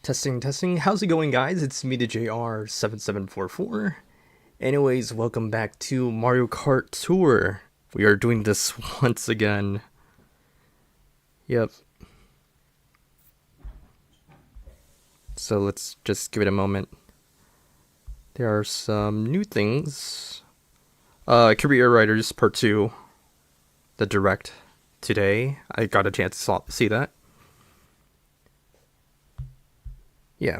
Testing, testing. How's it going, guys? It's me, the JR7744. Anyways, welcome back to Mario Kart Tour. We are doing this once again. Yep. So let's just give it a moment. There are some new things. Career Riders Part 2. The direct today. I got a chance to see that. Yeah,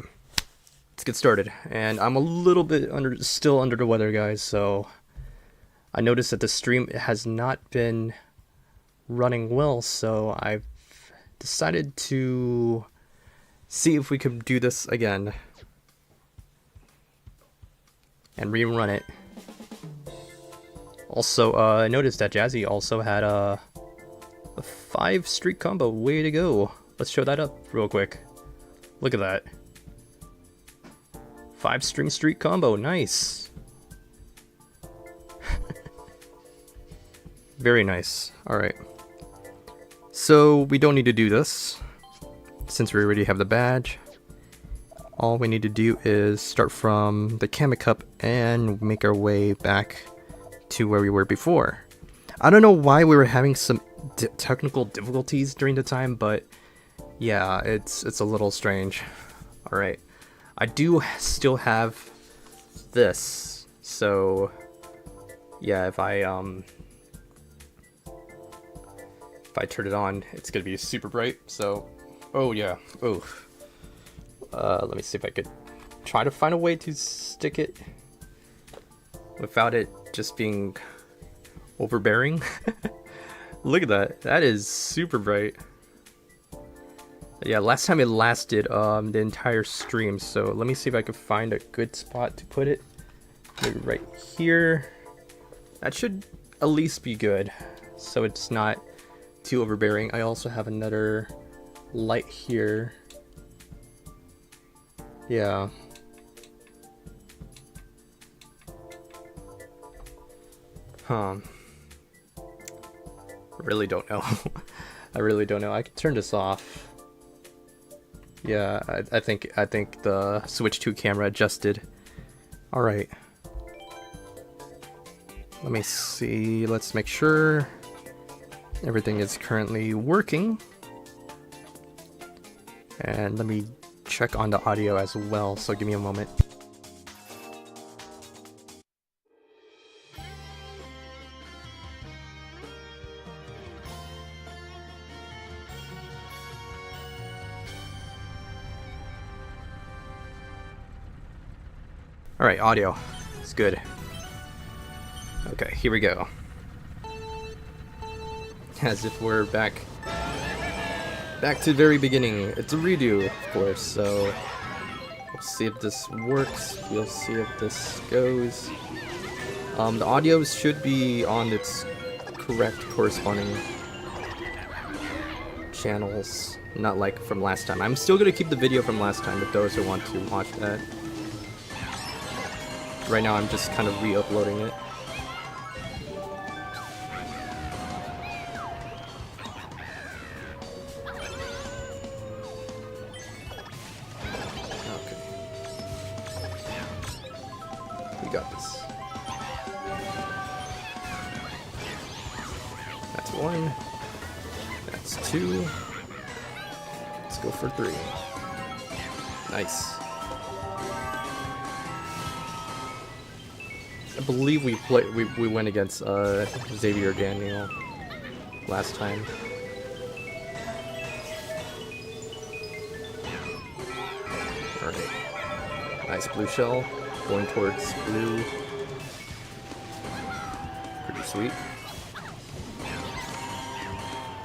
let's get started. And I'm a little bit still under the weather, guys, so I noticed that the stream has not been running well, so I've decided to see if we could do this again and rerun it. Also, I noticed that Jazzy also had a 5 streak combo. Way to go. Let's show that up real quick. Look at that. 5-string streak combo, nice. Very nice. Alright. So we don't need to do this, since we already have the badge. All we need to do is start from the Kami Cup and make our way back to where we were before. I don't know why we were having some technical difficulties during the time, but yeah, it's a little strange. Alright. I do still have this, so yeah, if I turn it on, it's gonna be super bright. So, oh yeah, oh. Let me see if I could try to find a way to stick it without it just being overbearing. Look at that. That is super bright. Yeah, last time it lasted the entire stream, so let me see if I can find a good spot to put it. Maybe right here. That should at least be good, so it's not too overbearing. I also have another light here. Yeah. Huh. Really don't know. I really don't know. I can turn this off. Yeah, I think the Switch 2 camera adjusted. Alright. Let me see. Let's make sure everything is currently working. And let me check on the audio as well, so give me a moment. Alright, audio. It's good. Okay, here we go. As if we're back to the very beginning. It's a redo, of course, so we'll see if this works. We'll see if this goes. The audio should be on its correct corresponding channels, not like from last time. I'm still gonna keep the video from last time if those who want to watch that. Right now I'm just kind of re-uploading it. Okay. We got this. That's 1. That's 2. Let's go for 3. Nice. I believe we went against Xavier Daniel last time. Alright. Nice blue shell. Going towards blue. Pretty sweet.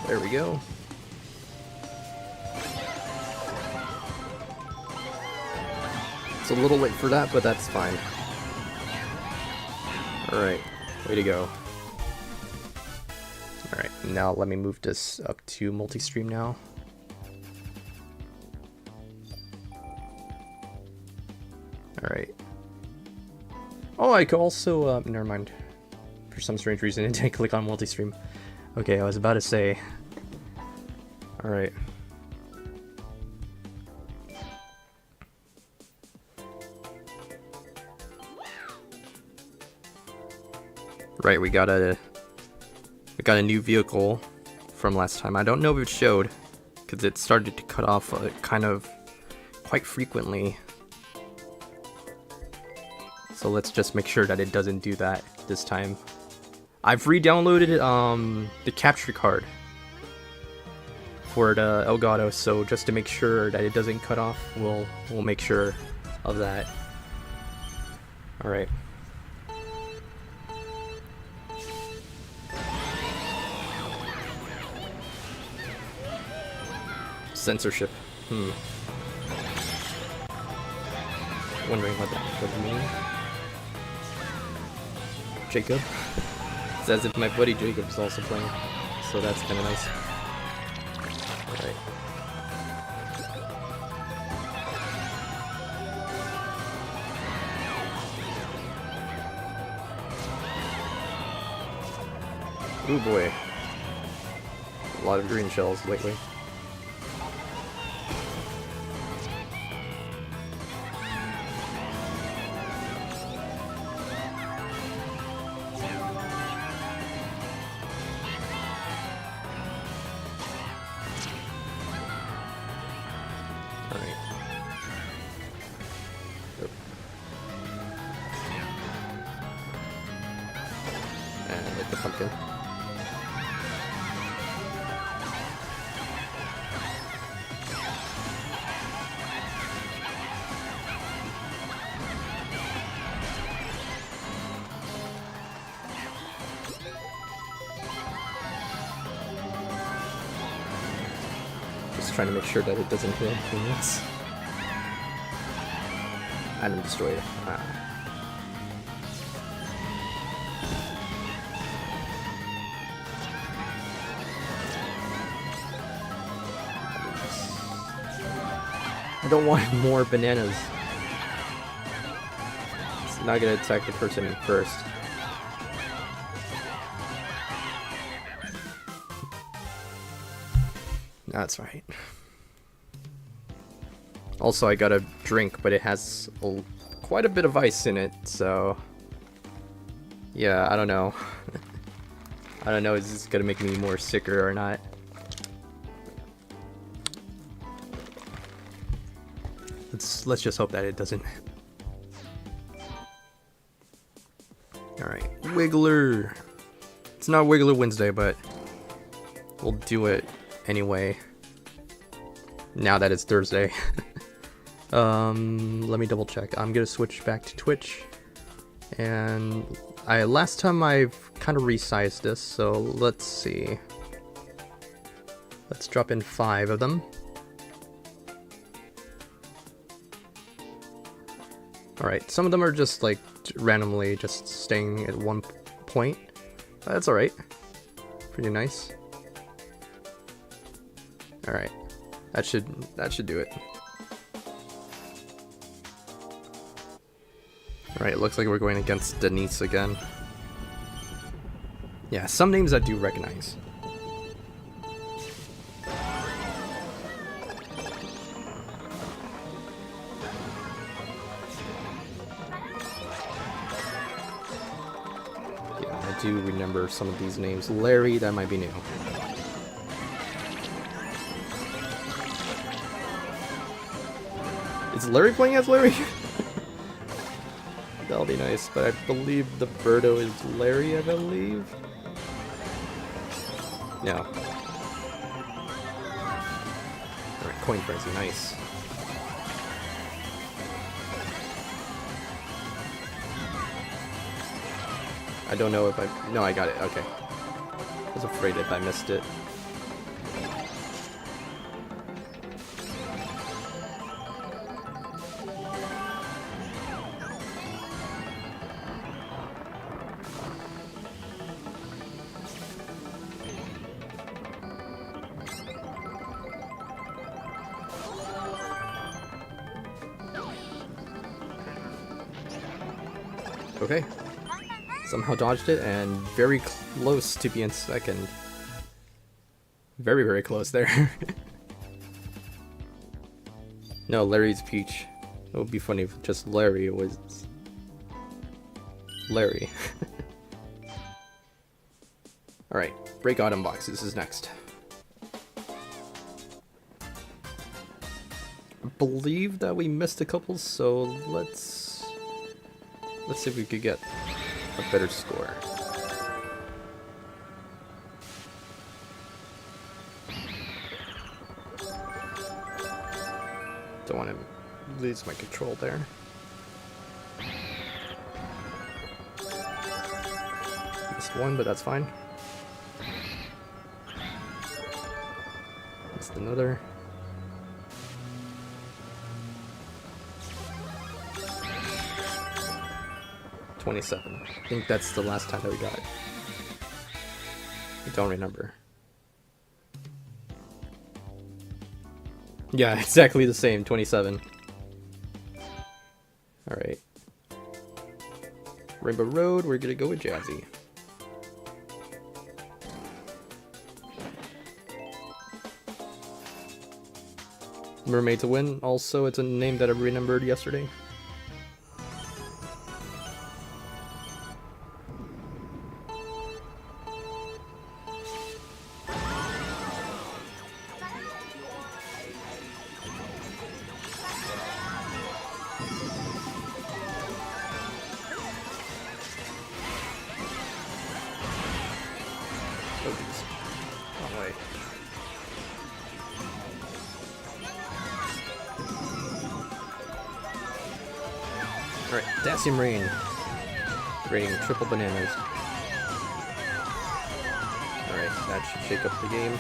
There we go. It's a little late for that, but that's fine. Alright, way to go. Alright, now let me move this up to multi-stream now. Alright. Oh, I could also, never mind. For some strange reason, it didn't click on multi-stream. Okay, I was about to say. Alright. Right, we got a new vehicle from last time. I don't know if it showed, because it started to cut off kind of quite frequently. So let's just make sure that it doesn't do that this time. I've re-downloaded the capture card for the Elgato, so just to make sure that it doesn't cut off, we'll make sure of that. All right. Censorship. Wondering what that would mean. Jacob. It's as if my buddy Jacob's also playing, so that's kind of nice. Alright. Ooh boy. A lot of green shells lately. The pumpkin. Just trying to make sure that it doesn't hit anything else. Item destroyed. I don't want more bananas. It's not gonna attack the person first. That's right. Also, I got a drink, but it has quite a bit of ice in it, so... Yeah, I don't know. I don't know, is this gonna make me more sicker or not? Let's just hope that it doesn't. Alright, Wiggler. It's not Wiggler Wednesday, but we'll do it anyway. Now that it's Thursday. Let me double check. I'm gonna switch back to Twitch. And last time I've kind of resized this, so let's see. Let's drop in 5 of them. Alright, some of them are just like randomly just staying at one point. That's alright. Pretty nice. Alright. That should do it. Alright, looks like we're going against Denise again. Yeah, some names I do recognize. I do remember some of these names. Larry, that might be new. Is Larry playing as Larry? That'll be nice, but I believe the Birdo is Larry, I believe? No. Alright, Coin Frenzy, nice. I don't know if no, I got it, okay. I was afraid if I missed it. Okay. Somehow dodged it, and very close to being second. Very, very close there. No, Larry's Peach. It would be funny if just Larry was... Larry. Alright, break item boxes is next. I believe that we missed a couple, so let's see if we could get a better score. Don't want to lose my control there. Missed one, but that's fine. Missed another. $27. I think that's the last time that we got it. I don't remember. Yeah, exactly the same, 27. Alright. Rainbow Road, we're gonna go with Jazzy. Mermaid to Win, also it's a name that I remembered yesterday. Oh, geez. Wrong way. Alright, Dacian Rain. Raining triple bananas. Alright, that should shake up the game.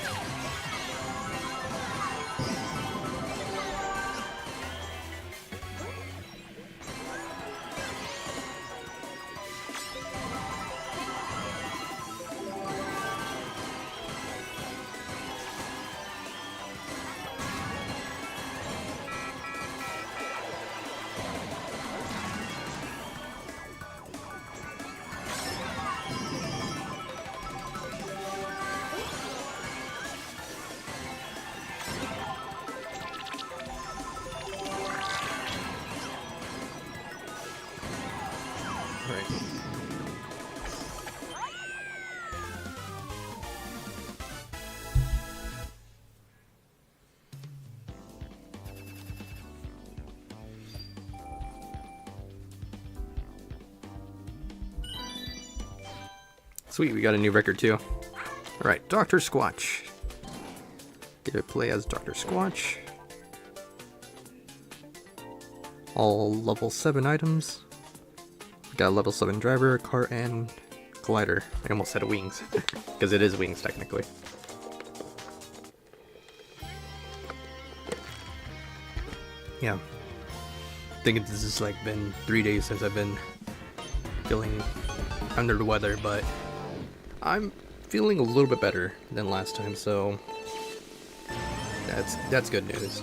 Right. Sweet, we got a new record too. Alright, Dr. Squatch. Get to play as Dr. Squatch. All level 7 items. Got a level 7 driver, cart, and glider. I almost said wings, because it is wings technically. Yeah. I think it's just like been 3 days since I've been feeling under the weather, but I'm feeling a little bit better than last time, so that's good news.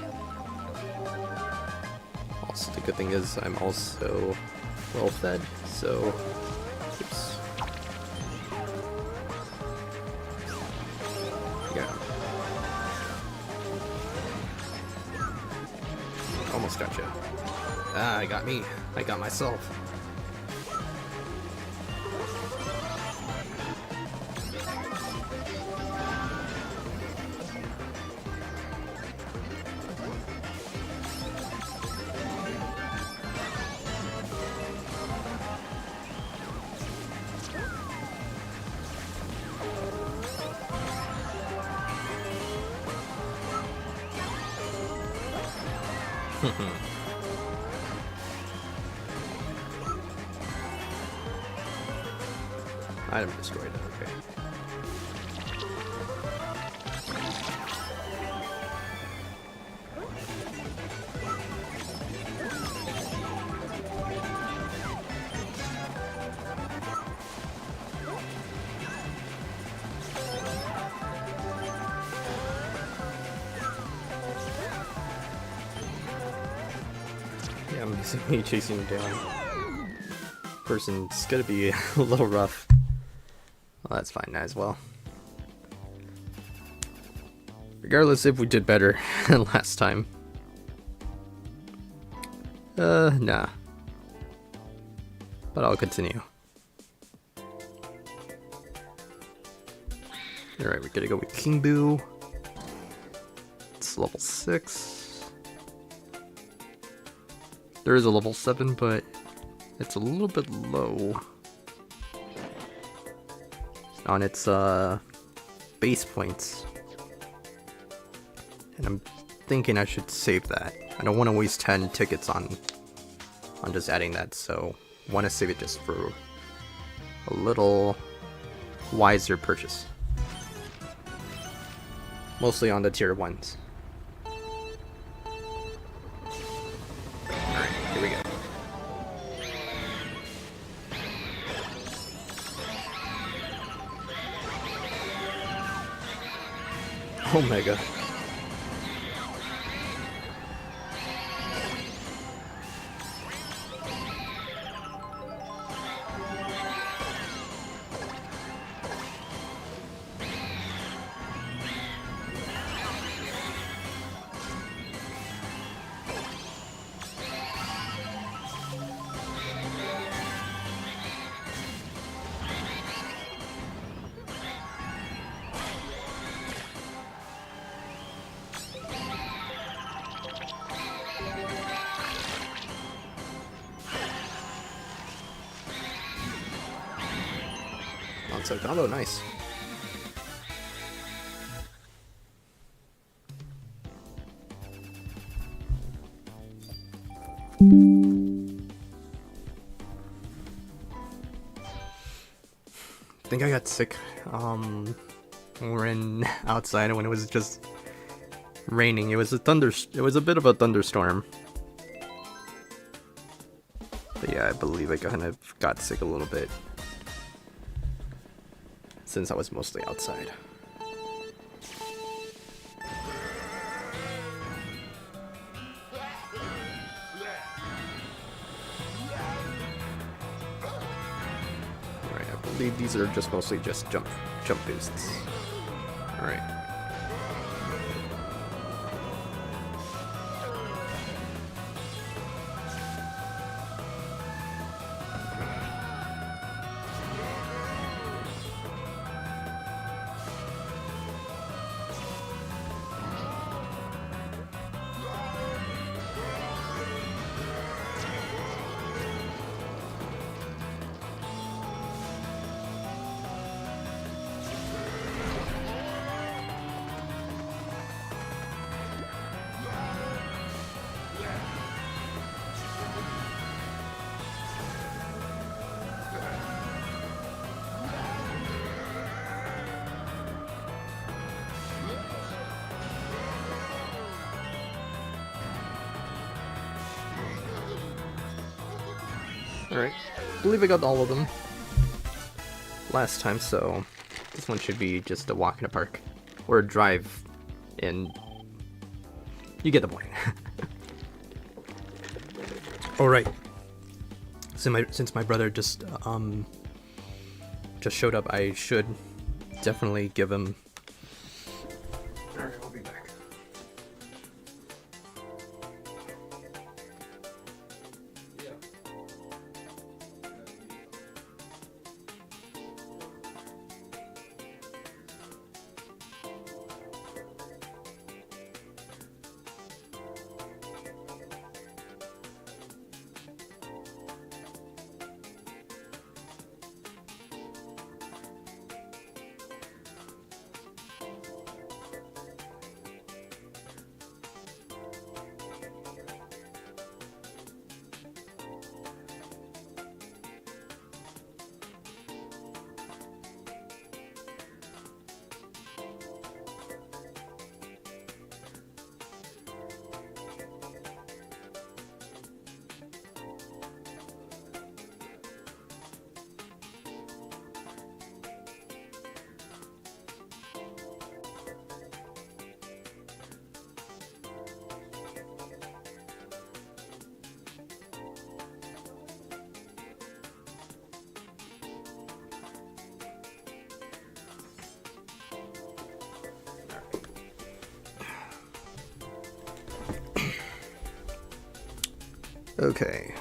Also, the good thing is I'm also well fed, so oops. Yeah. Almost got you. Ah, I got me. I got myself. Item destroyed, okay. Yeah, I'm missing me chasing him down. Person's gonna be a little rough. Well, that's fine as well. Regardless if we did better than last time. Nah. But I'll continue. Alright, we gotta go with King Boo. It's level 6. There is a level 7, but it's a little bit low on its base points. And I'm thinking I should save that. I don't want to waste 10 tickets on just adding that, so I want to save it just for a little wiser purchase. Mostly on the tier 1s. Alright, here we go. Omega. So combo, nice. I think I got sick when we were outside when it was just raining. It was a bit of a thunderstorm. But yeah, I believe I kind of got sick a little bit, since I was mostly outside. Alright, I believe these are just mostly just jump boosts. Alright. Alright, I believe I got all of them last time, so this one should be just a walk in a park. Or a drive, and you get the point. Alright, since my brother just showed up, I should definitely give him... Alright, I'll be back. Okay.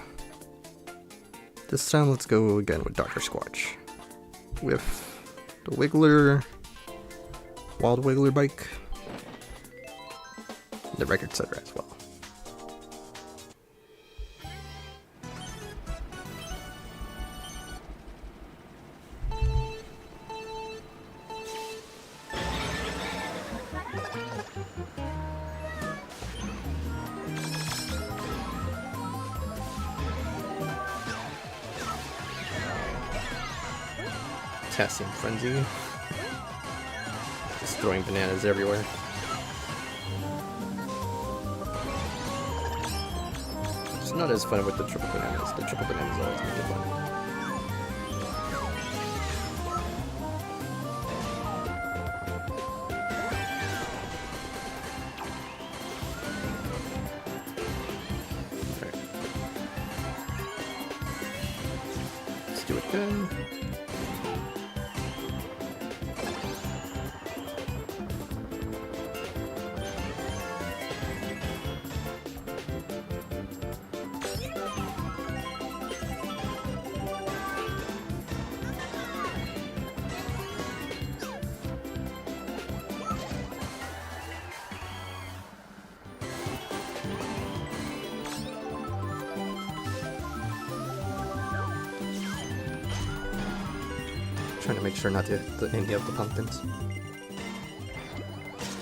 This time let's go again with Dr. Squatch. With the Wiggler, Wild Wiggler bike. The record setter as well. Potassium Frenzy. Just throwing bananas everywhere. It's not as fun with the triple bananas. The triple bananas always make it fun. Alright. Let's do it then. Trying to make sure not to hit any of the pumpkins.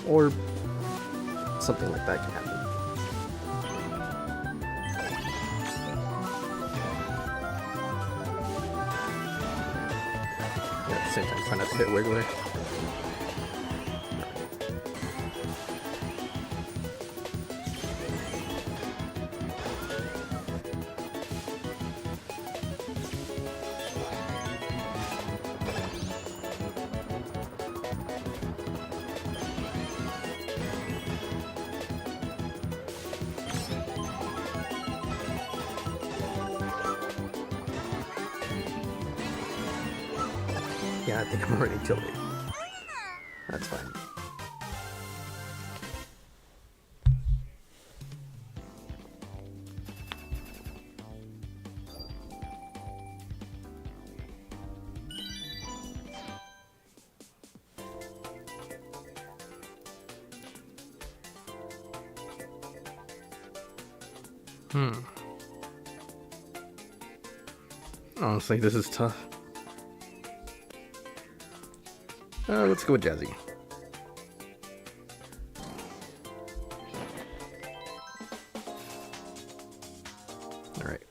Or something like that can happen. Yeah, at the same time, try not to hit Wiggler. Yeah, I think I'm already tilted. That's fine. Honestly, this is tough. Let's go with Jazzy. Alright.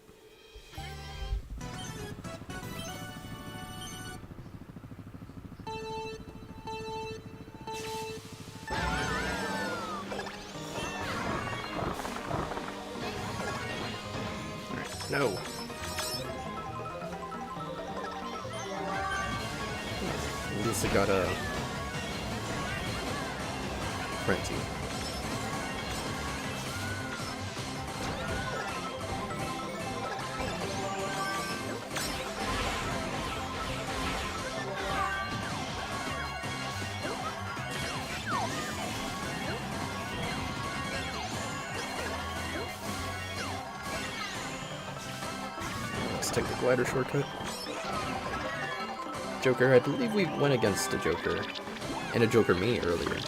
Alright, no. At least I got a frenzy. Let's take the glider shortcut. Joker, I believe we went against a Joker and a Joker me earlier.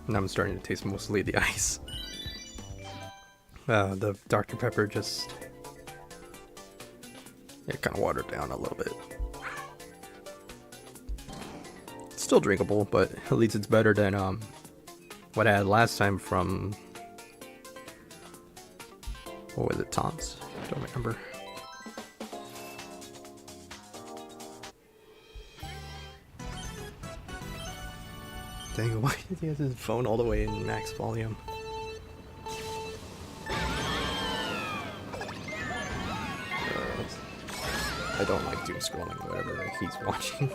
Now I'm starting to taste mostly the ice. The Dr. Pepper just... it kind of watered down a little bit. It's still drinkable, but at least it's better than what I had last time from... what was it, Tom's? Don't remember. Dang, why does he have his phone all the way in max volume? I don't like doom scrolling, whatever he's watching.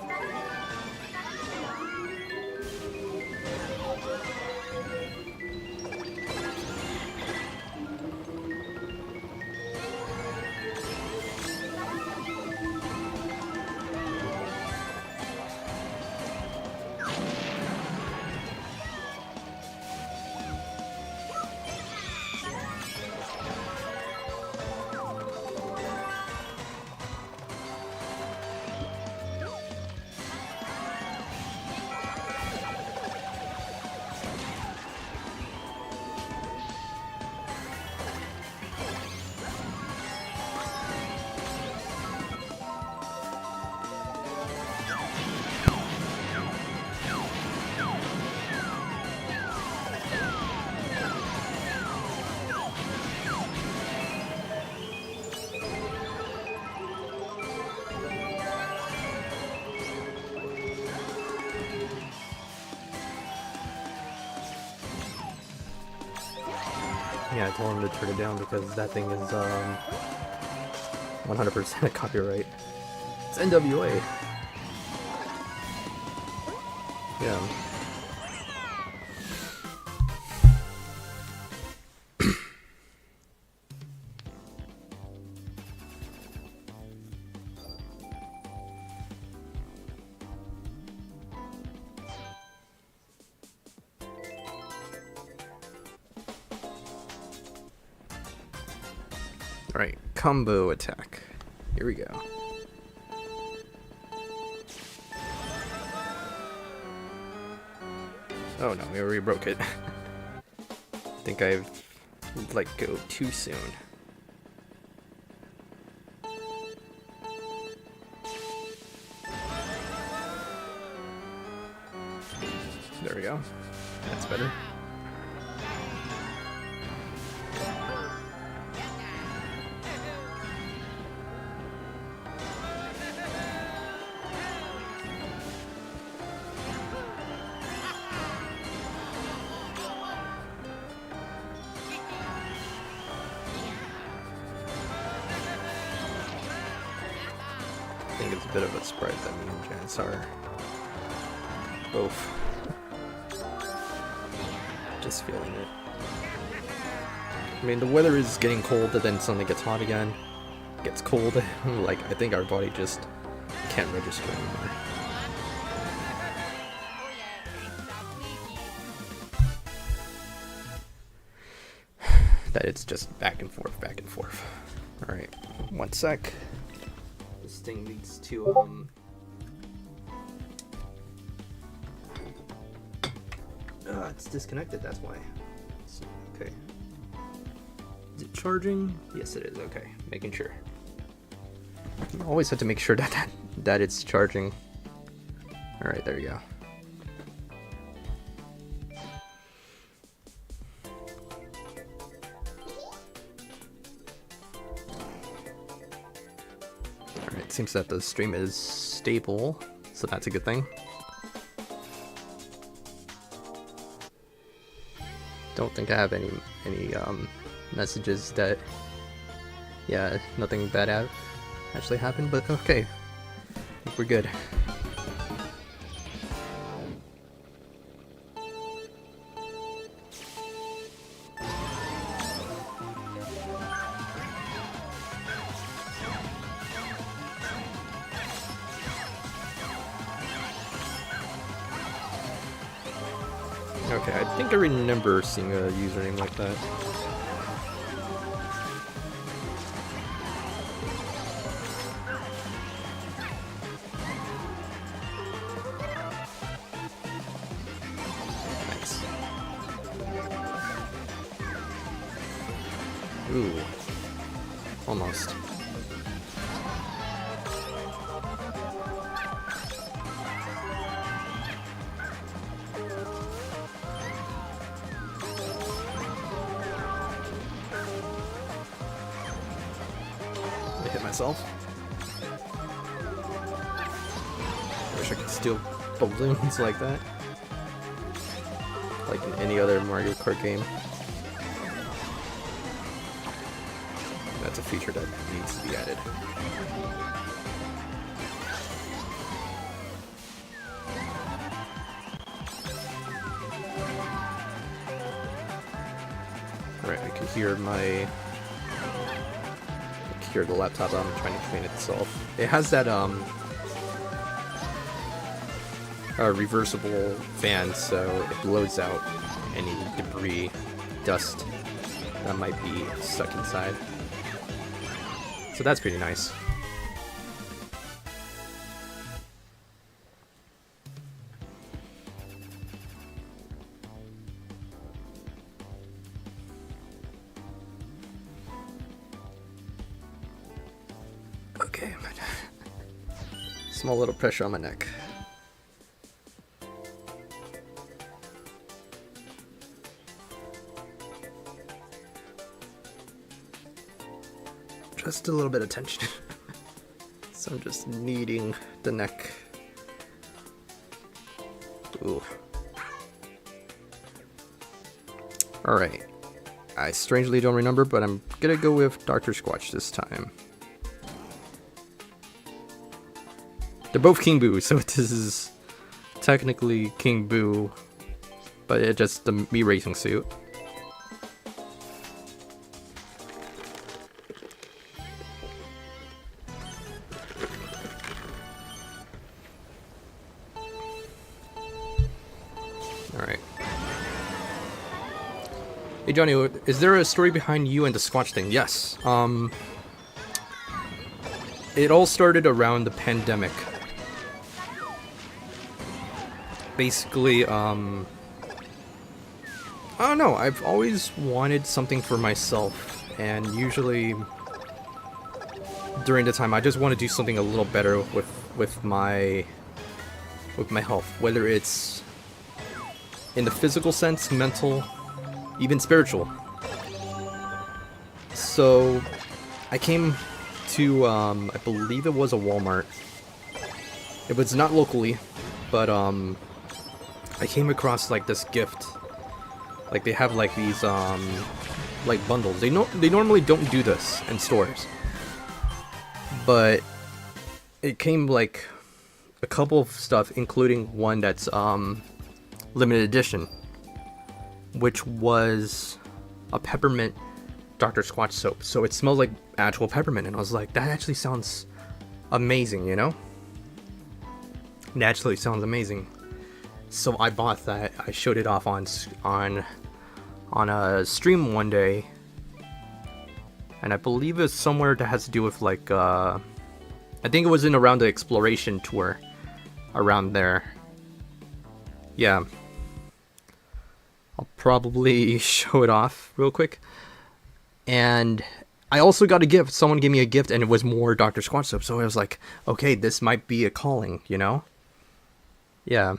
Yeah, I told him to turn it down because that thing is 100% a copyright. It's NWA. Yeah. Alright, combo attack. Here we go. Oh no, we already broke it. I think I've let go too soon. There we go. That's better. I think it's a bit of a surprise that me and Janice are both just feeling it. I mean, the weather is getting cold, but then suddenly gets hot again. Gets cold. Like, I think our body just can't register anymore. That it's just back and forth, back and forth. Alright, one sec. This thing needs to, it's disconnected, that's why. Okay. Is it charging? Yes, it is. Okay, making sure. You always have to make sure that it's charging. Alright, there you go. Alright, seems that the stream is stable, so that's a good thing. Don't think I have any messages that, yeah, nothing bad actually happened, but okay, I think we're good. Okay, I think I remember seeing a username like that. Nice. Ooh. Almost. Hit myself. I wish I could steal balloons like that. Like in any other Mario Kart game. That's a feature that needs to be added. Alright, I can hear the laptop trying to clean itself. It has that reversible fan, so it blows out any debris, dust that might be stuck inside. So that's pretty nice. Okay, small little pressure on my neck. Just a little bit of tension. So I'm just kneading the neck. Ooh. Alright. I strangely don't remember, but I'm gonna go with Dr. Squatch this time. They're both King Boo, so this is technically King Boo, but it's just the Mii racing suit. Alright. Hey Johnny, is there a story behind you and the Squatch thing? Yes. It all started around the pandemic. Basically, I don't know, I've always wanted something for myself, and usually during the time I just want to do something a little better with my health, whether it's in the physical sense, mental, even spiritual. So I came to I believe it was a Walmart. It was not locally, but I came across like this gift. Like they have like these like bundles. They normally don't do this in stores. But it came like a couple of stuff, including one that's limited edition, which was a peppermint Dr. Squatch soap. So it smells like actual peppermint, and I was like, that actually sounds amazing, you know? It actually sounds amazing. So I bought that. I showed it off on a stream one day, and I believe it's somewhere that has to do with like I think it was in around the exploration tour around there. Yeah, I'll probably show it off real quick. And I also got a gift. Someone gave me a gift, and it was more Dr. Squatch soap. So I was like, okay, this might be a calling, you know? Yeah.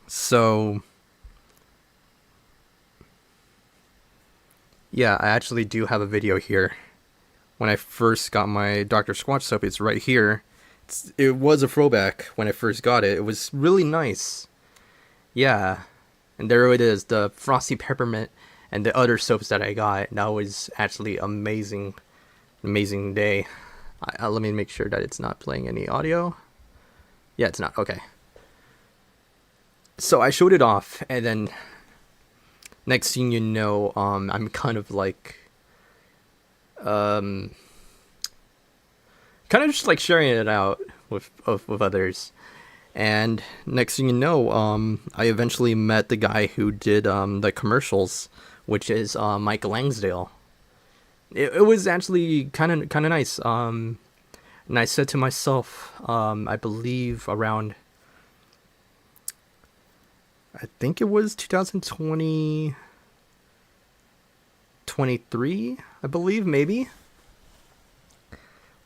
So, yeah, I actually do have a video here. When I first got my Dr. Squatch soap, it's right here. It was a throwback when I first got it. It was really nice. Yeah. And there it is, the Frosty Peppermint and the other soaps that I got. That was actually amazing. Amazing day. Let me make sure that it's not playing any audio. Yeah, it's not. Okay. So I showed it off, and then next thing you know, I'm kind of like, kind of just like sharing it out with others. And next thing you know, I eventually met the guy who did the commercials, which is Mike Langsdale. It was actually kind of nice. And I said to myself, I believe around, I think it was 2020, 23, I believe, maybe,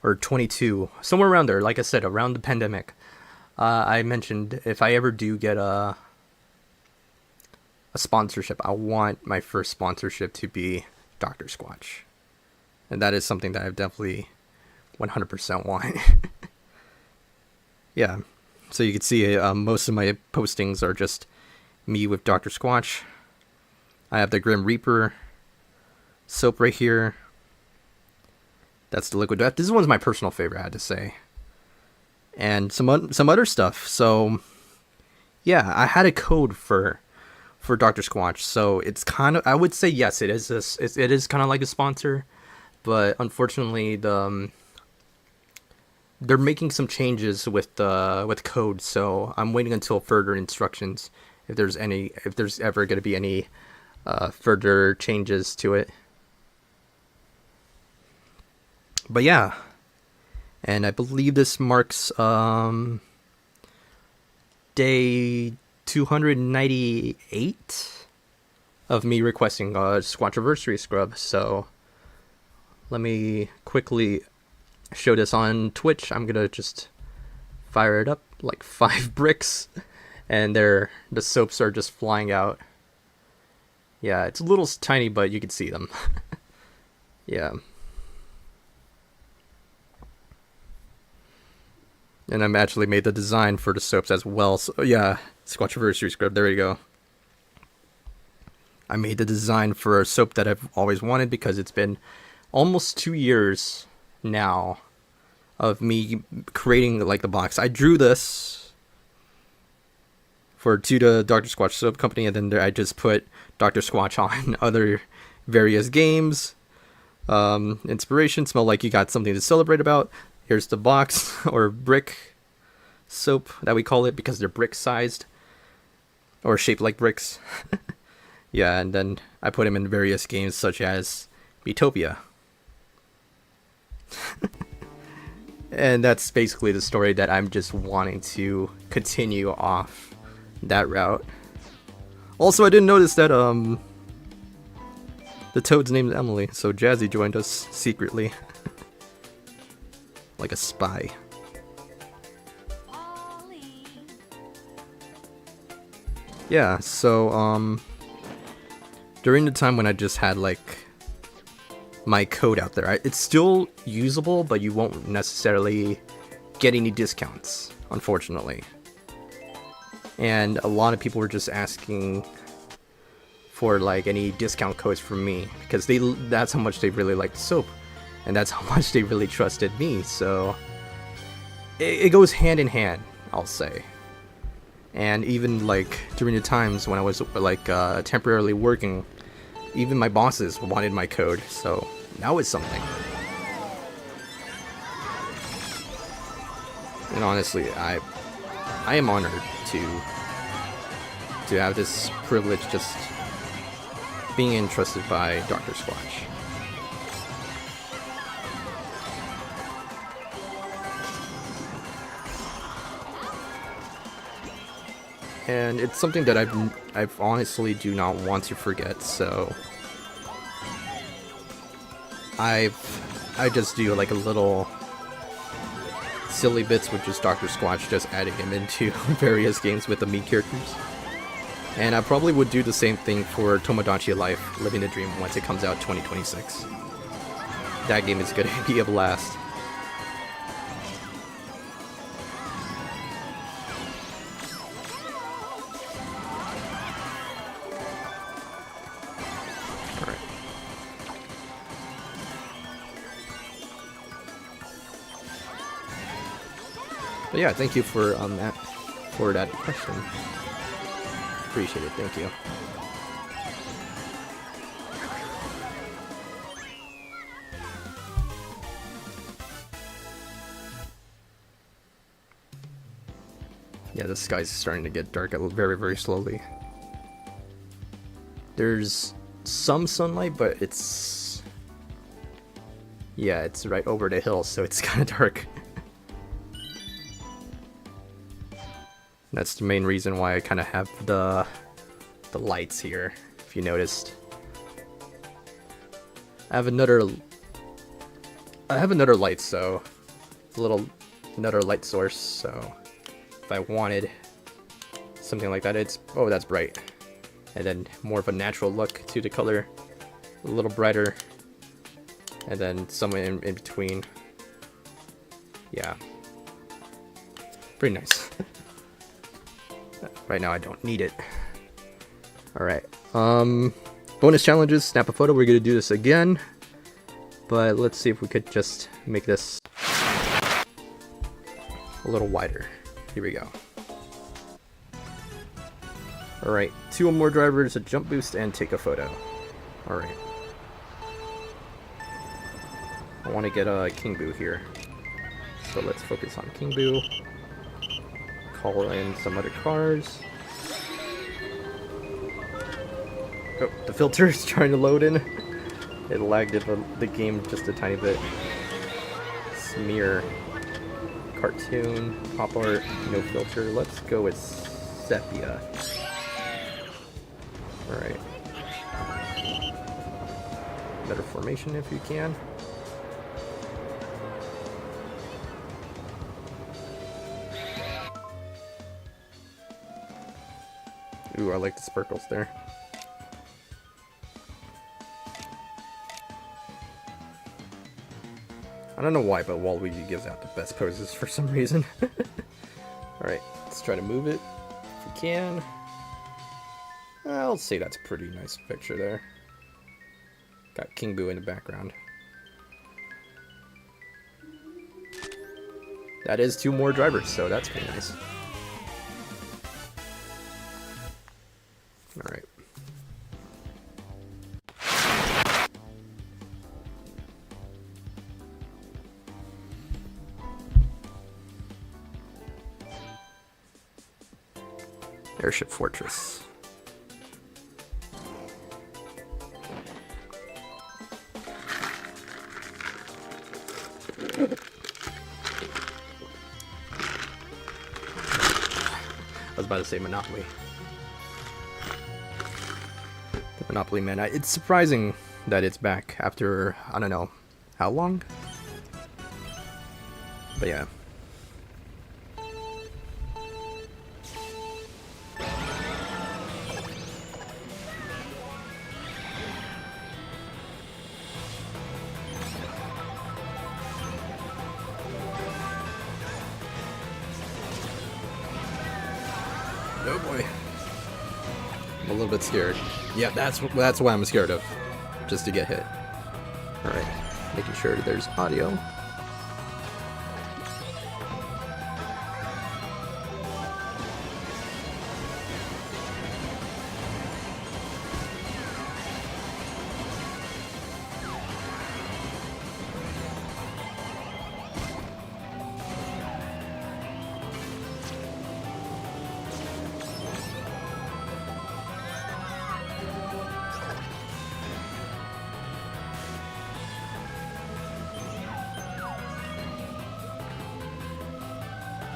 or 22, somewhere around there. Like I said, around the pandemic. I mentioned if I ever do get a sponsorship, I want my first sponsorship to be Dr. Squatch. And that is something that I definitely 100% want. Yeah. So you can see most of my postings are just me with Dr. Squatch. I have the Grim Reaper soap right here. That's the Liquid Death. This one's my personal favorite, I had to say. And some other stuff. So yeah, I had a code for for Dr. Squatch. So it's kind of, I would say yes, it is it is kind of like a sponsor, but unfortunately they're making some changes with code. So I'm waiting until further instructions if there's ever going to be any further changes to it. But yeah, and I believe this marks day 298 of me requesting a Squatchiversary scrub. So let me quickly show this on Twitch. I'm gonna just fire it up like 5 bricks, and the soaps are just flying out. Yeah, it's a little tiny, but you can see them. Yeah. And I've actually made the design for the soaps as well. So yeah, Squatchiversary scrub, there you go. I made the design for a soap that I've always wanted because it's been almost 2 years now of me creating like the box. I drew this to the Dr. Squatch Soap Company, and then I just put Dr. Squatch on other various games. Inspiration, smell like you got something to celebrate about. Here's the box, or brick soap that we call it because they're brick sized or shaped like bricks. Yeah, and then I put them in various games such as Utopia. And that's basically the story that I'm just wanting to continue off that route. Also, I didn't notice that the toad's name is Emily, so Jazzy joined us secretly. Like a spy. Yeah, so during the time when I just had like my code out there, it's still usable, but you won't necessarily get any discounts, unfortunately. And a lot of people were just asking for like any discount codes from me because that's how much they really liked the soap. And that's how much they really trusted me, so it goes hand in hand, I'll say. And even like during the times when I was like temporarily working, even my bosses wanted my code, so now it's something. And honestly, I am honored to have this privilege just being entrusted by Dr. Squatch. And it's something that I've honestly do not want to forget, so I just do like a little silly bits with just Dr. Squatch, just adding him into various games with the Mii characters. And I probably would do the same thing for Tomodachi Life, Living the Dream, once it comes out 2026. That game is gonna be a blast. But yeah, thank you for that question. Appreciate it, thank you. Yeah, the sky's starting to get dark very, very slowly. There's some sunlight, but it's right over the hill, so it's kind of dark. That's the main reason why I kind of have the lights here, if you noticed. I have another light, so another light source, so if I wanted something like that, that's bright. And then more of a natural look to the color, a little brighter, and then somewhere in between. Yeah, pretty nice. Right now I don't need it. Alright, bonus challenges, snap a photo. We're gonna do this again, but let's see if we could just make this a little wider. Here we go. Alright, 2 more drivers, a jump boost, and take a photo. Alright. I want to get a King Boo here. So let's focus on King Boo. Call in some other cars. Oh, the filter is trying to load in. It lagged the game just a tiny bit. Smear. Cartoon. Pop art. No filter. Let's go with sepia. Alright. Better formation if you can. Ooh, I like the sparkles there. I don't know why, but Waluigi gives out the best poses for some reason. Alright, let's try to move it if we can. I'll say that's a pretty nice picture there. Got King Boo in the background. That is 2 more drivers, so that's pretty nice. Alright. Airship Fortress. I was about to say Monopoly. The Monopoly Man. It's surprising that it's back after, I don't know, how long? But yeah. Oh boy. I'm a little bit scared. Yeah, that's what I'm scared of. Just to get hit. Alright. Making sure there's audio.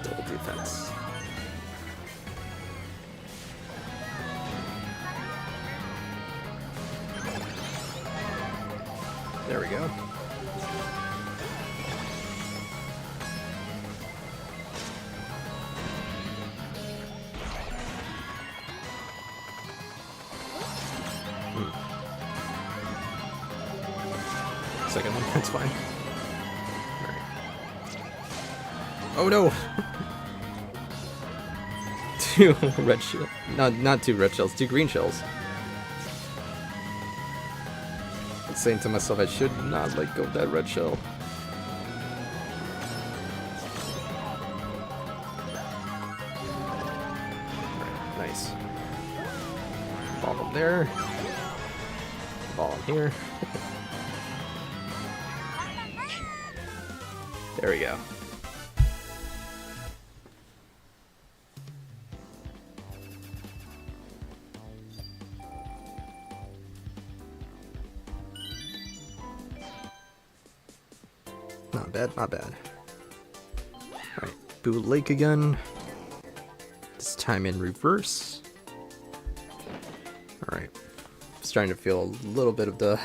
Double defense. There we go. Second one, that's fine. Oh no! 2 red shells. Not 2 red shells, 2 green shells. I'm saying to myself, I should not let go of that red shell. Right, nice. Ball them there. Ball them here. There we go. Not bad, not bad. Alright, Boo Lake again. This time in reverse. Alright. Starting to feel a little bit of the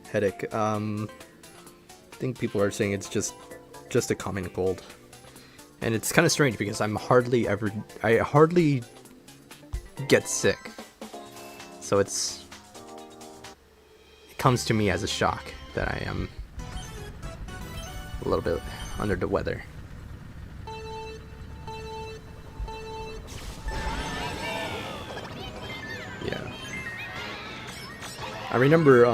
headache. I think people are saying it's just a common cold. And it's kind of strange because I hardly get sick. So it comes to me as a shock that I am a little bit under the weather. Yeah. I remember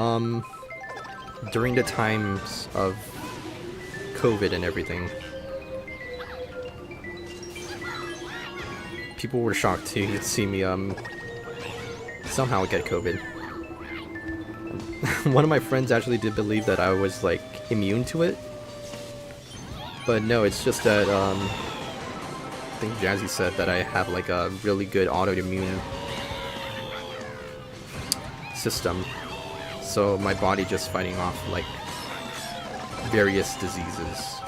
during the times of COVID and everything, people were shocked to see me somehow get COVID. One of my friends actually did believe that I was like immune to it, but no, it's just that I think Jazzy said that I have like a really good autoimmune system, so my body just fighting off like various diseases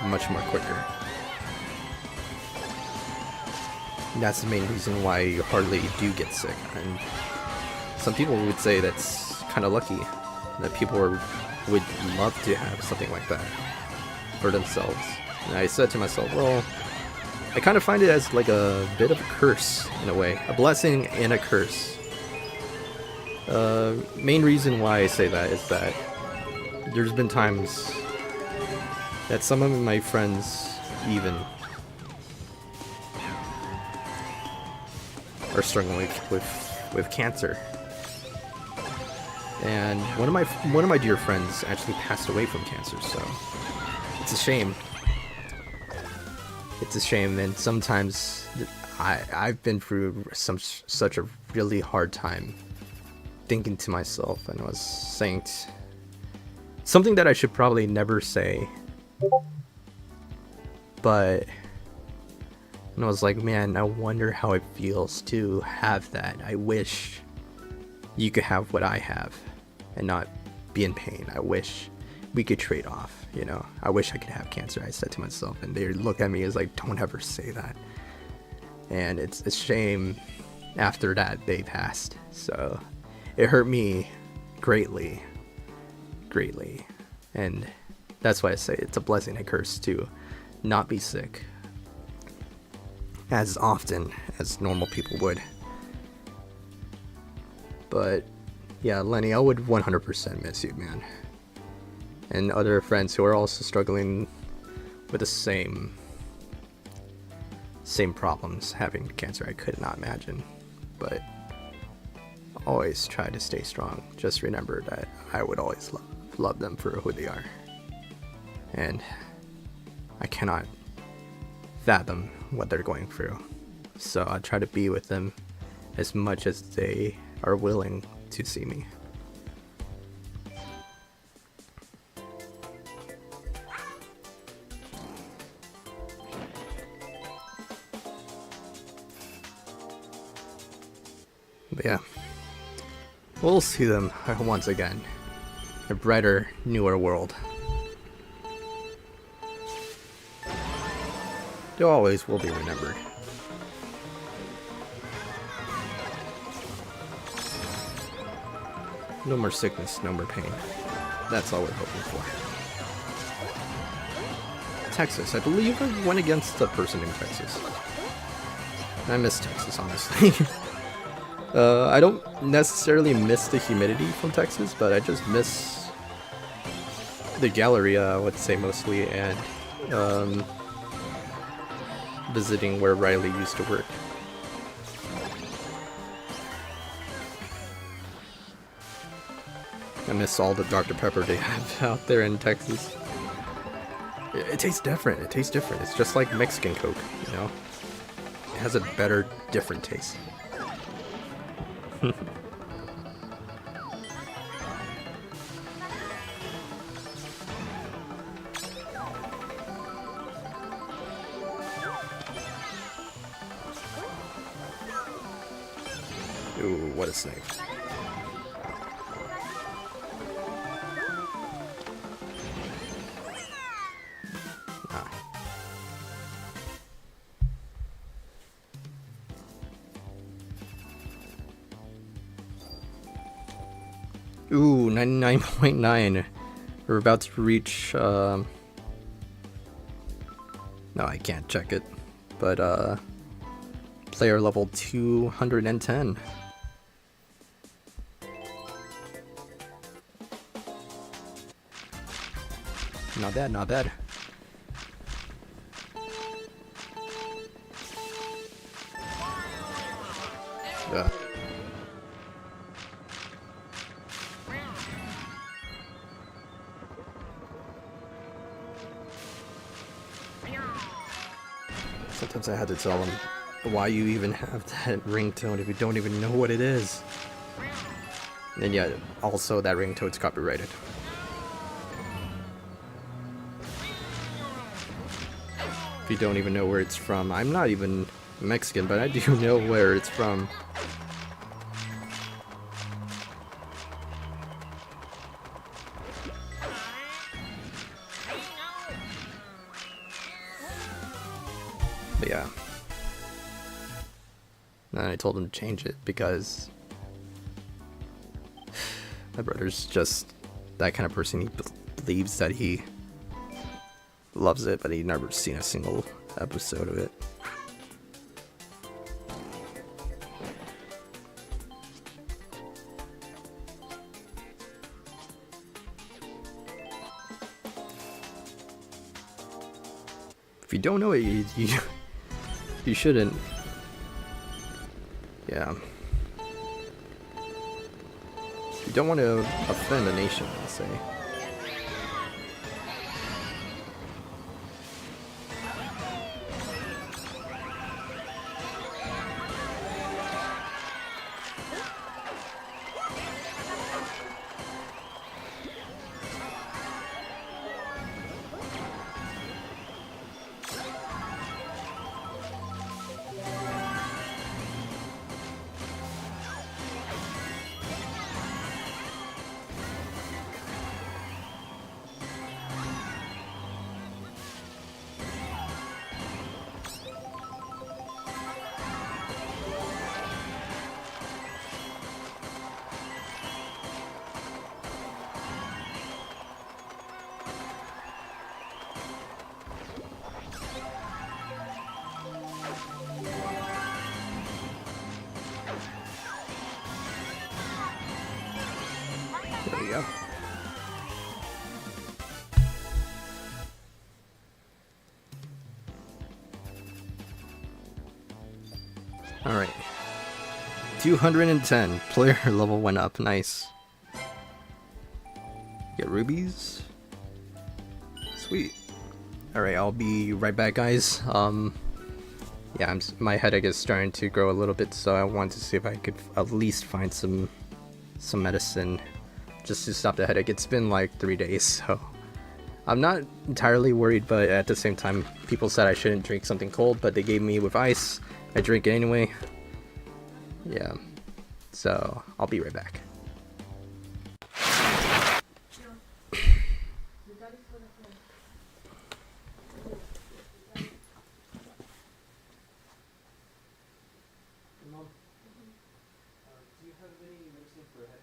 much more quicker. And that's the main reason why you hardly do get sick. And some people would say that's kind of lucky, that people would love to have something like that for themselves. And I said to myself, well, I kind of find it as like a bit of a curse in a way, a blessing and a curse. Main reason why I say that is that there's been times that some of my friends even are struggling with cancer, and one of my dear friends actually passed away from cancer. So it's a shame. It's a shame, and sometimes I've been through such a really hard time thinking to myself, and I was saying something that I should probably never say, but and I was like, man, I wonder how it feels to have that. I wish you could have what I have and not be in pain. I wish we could trade off, you know. I wish I could have cancer, I said to myself, and they look at me as like, don't ever say that. And it's a shame after that they passed. So it hurt me greatly. And that's why I say it's a blessing and a curse to not be sick as often as normal people would. But yeah, Lenny, I would 100% miss you, man. And other friends who are also struggling with the same problems, having cancer, I could not imagine. But always try to stay strong. Just remember that I would always love them for who they are. And I cannot fathom what they're going through. So I try to be with them as much as they are willing to see me. But yeah, we'll see them once again. A brighter, newer world. They always will be remembered. No more sickness, no more pain. That's all we're hoping for. Texas. I believe I went against a person in Texas. I miss Texas, honestly. I don't necessarily miss the humidity from Texas, but I just miss the Galleria, I would say mostly, and visiting where Riley used to work. I miss all the Dr. Pepper they have out there in Texas. It tastes different. It tastes different. It's just like Mexican Coke, you know? It has a better, different taste. Ooh, what a snake. Ah. Ooh, 99.9. We're about to reach, no, I can't check it, but, player level 210. Not bad, not bad. Yeah. Sometimes I had to tell them why you even have that ringtone if you don't even know what it is. And yeah, also that ringtone's copyrighted. If you don't even know where it's from, I'm not even Mexican, but I do know where it's from. But yeah. And I told him to change it because my brother's just that kind of person. He believes that he loves it, but he never seen a single episode of it. If you don't know it, you shouldn't. Yeah. You don't want to offend a nation, I'll say. There you go. Alright. 210. Player level went up. Nice. Get rubies. Sweet. Alright, I'll be right back, guys. Yeah, my headache is starting to grow a little bit, so I wanted to see if I could at least find some medicine just to stop the headache. It's been like 3 days, so I'm not entirely worried, but at the same time, people said I shouldn't drink something cold, but they gave me with ice. I drink it anyway. Yeah, so I'll be right back. Do you have any medicine for a headache?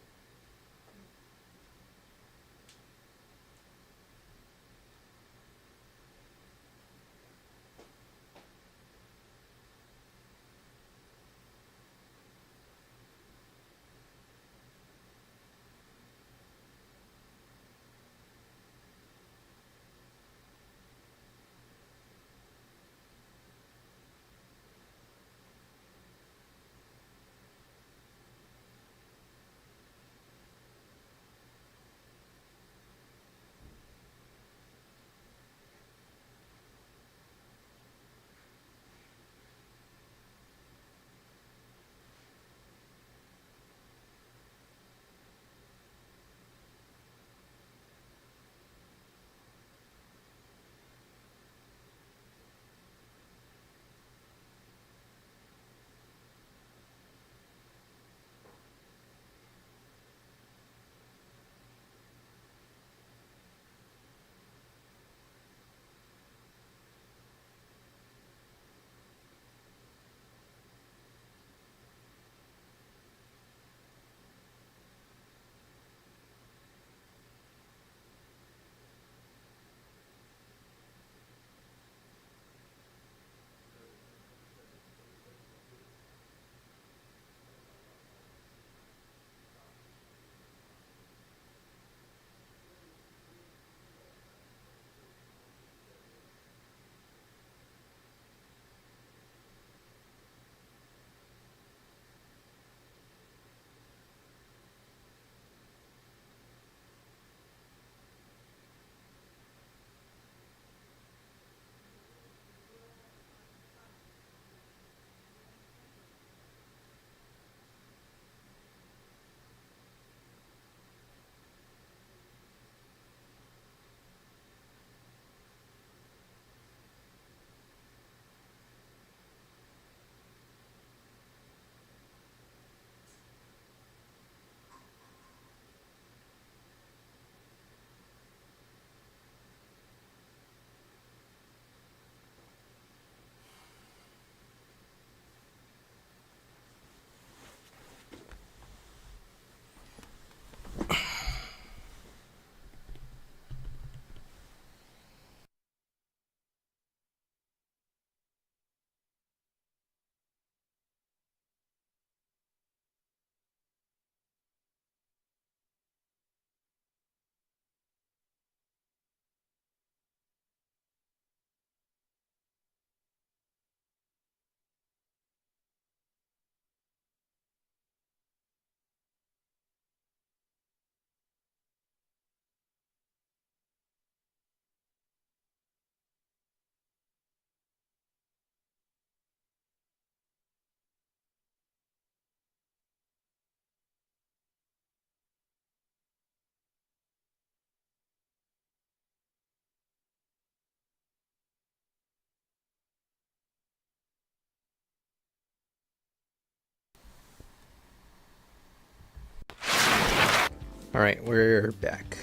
Alright, we're back.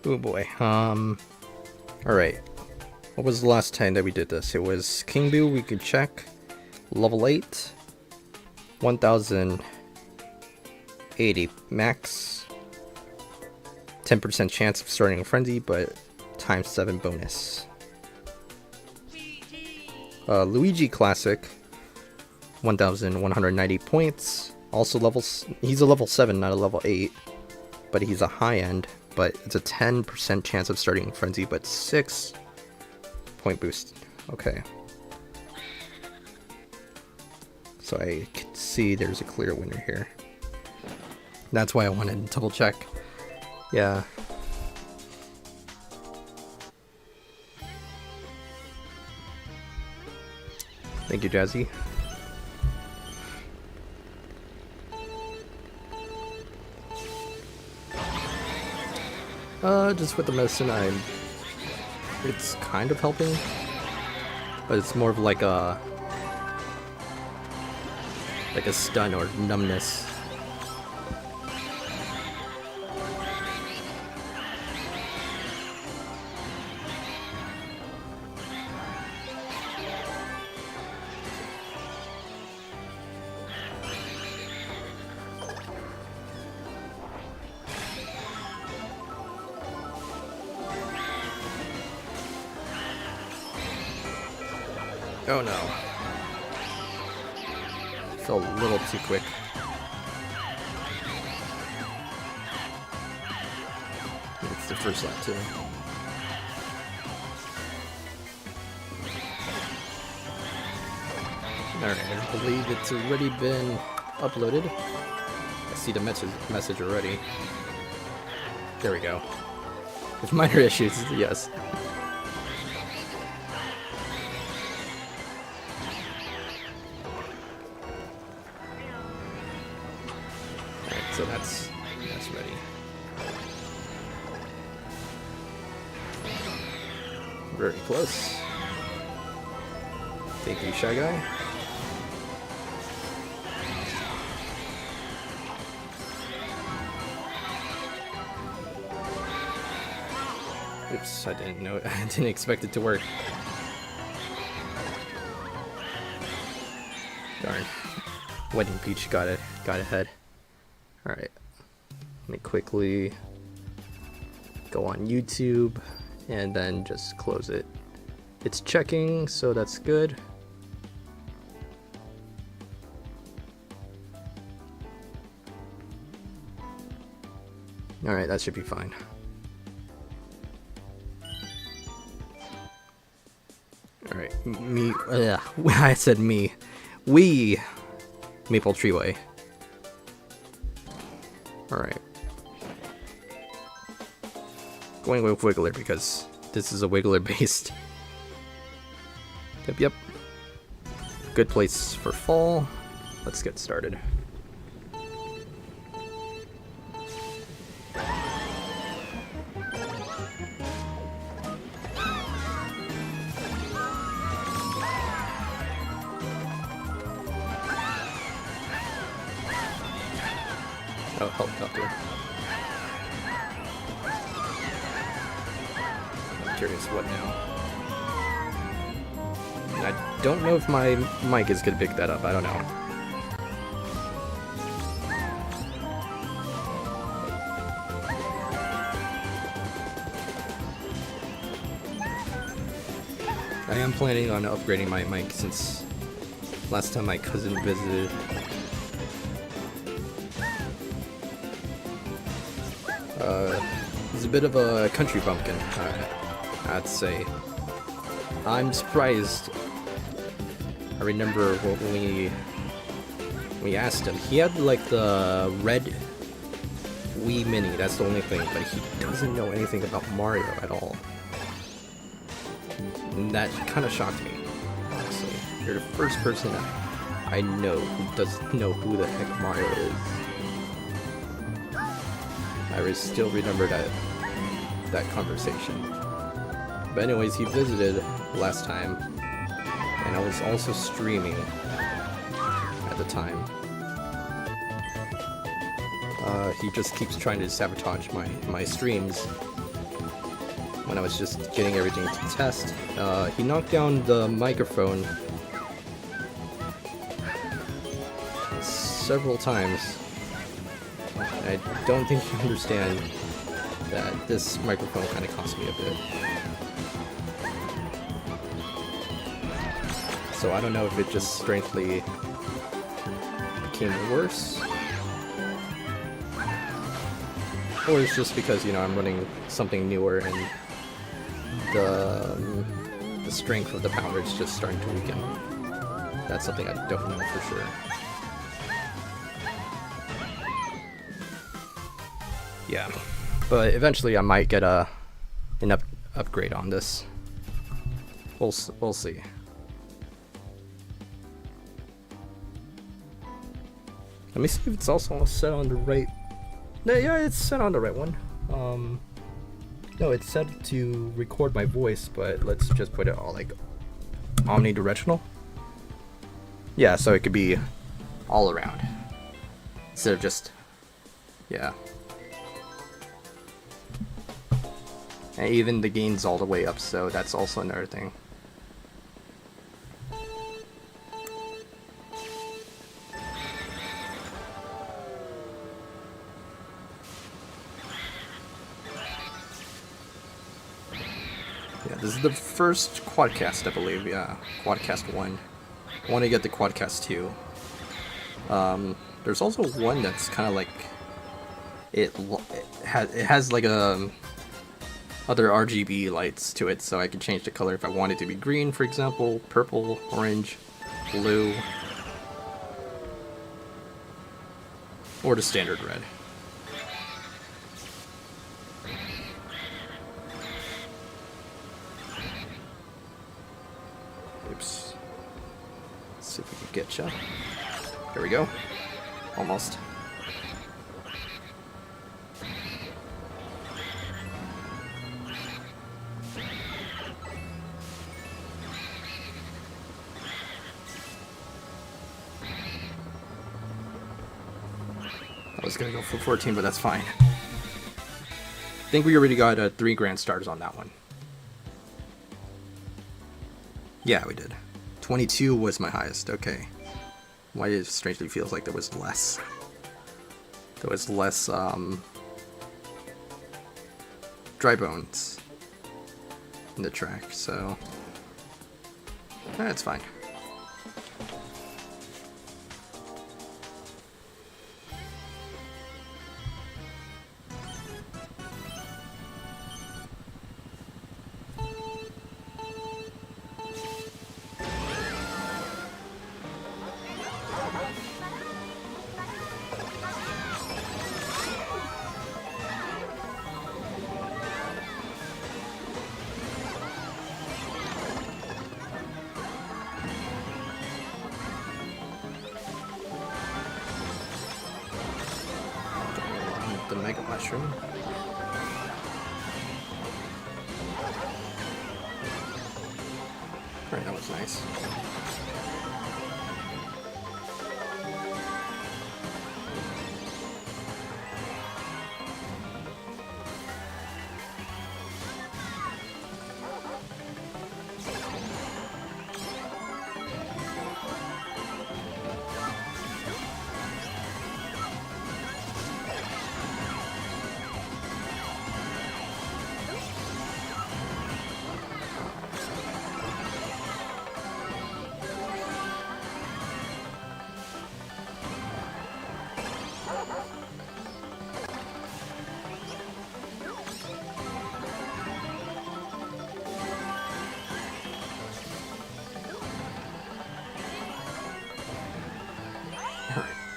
Oh boy. Alright. What was the last time that we did this? It was King Boo, we could check. Level 8. 1080 max. 10% chance of starting a frenzy, but times 7 bonus. Luigi Classic. 1190 points. Also he's a level 7, not a level 8. But he's a high end. But it's a 10% chance of starting frenzy, but 6 point boost. Okay. So I can see there's a clear winner here. That's why I wanted to double check. Yeah. Thank you, Jazzy. Just with the medicine, it's kind of helping, but it's more of like a stun or numbness. Oh no. Fell a little too quick. It's the first lap too. Alright, I believe it's already been uploaded. I see the message already. There we go. With minor issues, yes. So that's ready. Very close. Thank you, Shy Guy. Oops, I didn't know. I didn't expect it to work. Darn. Wedding Peach got ahead. Alright, let me quickly go on YouTube and then just close it. It's checking, so that's good. Alright, that should be fine. Alright, I said me. We Maple Tree Way. Alright. Going with Wiggler because this is a Wiggler based. Yep. Good place for fall. Let's get started. Oh, helicopter. I'm curious what now. I don't know if my mic is gonna pick that up. I don't know. I am planning on upgrading my mic since last time my cousin visited. He's a bit of a country bumpkin, I'd say. I'm surprised. I remember when we asked him, he had like the red Wii Mini, that's the only thing, but he doesn't know anything about Mario at all. And that kind of shocked me, honestly. You're the first person I know who doesn't know who the heck Mario is. I still remember that conversation. But anyways, he visited last time, and I was also streaming at the time. He just keeps trying to sabotage my streams when I was just getting everything to test. He knocked down the microphone several times. I don't think you understand that this microphone kind of cost me a bit. So I don't know if it just strangely became worse, or it's just because, you know, I'm running something newer and the strength of the power is just starting to weaken. That's something I don't know for sure. Yeah, but eventually I might get an upgrade on this. We'll see. Let me see if it's also set on the right. No, yeah, it's set on the right one. No, it's set to record my voice, but let's just put it all like omnidirectional. Yeah, so it could be all around instead of just, yeah. And even the gain's all the way up, so that's also another thing. Yeah, this is the first quadcast, I believe. Yeah, quadcast 1. I want to get the quadcast 2. There's also one that's kind of like it has like other RGB lights to it, so I can change the color if I want it to be green, for example, purple, orange, blue, or the standard red. Oops. Let's see if we can get ya. There we go. Almost. I was gonna go for 14, but that's fine. I think we already got 3 grand stars on that one. Yeah, we did. 22 was my highest, okay. Why it strangely feels like there was less. There was less, dry bones in the track, so that's fine. The Mega Mushroom. Alright, that was nice.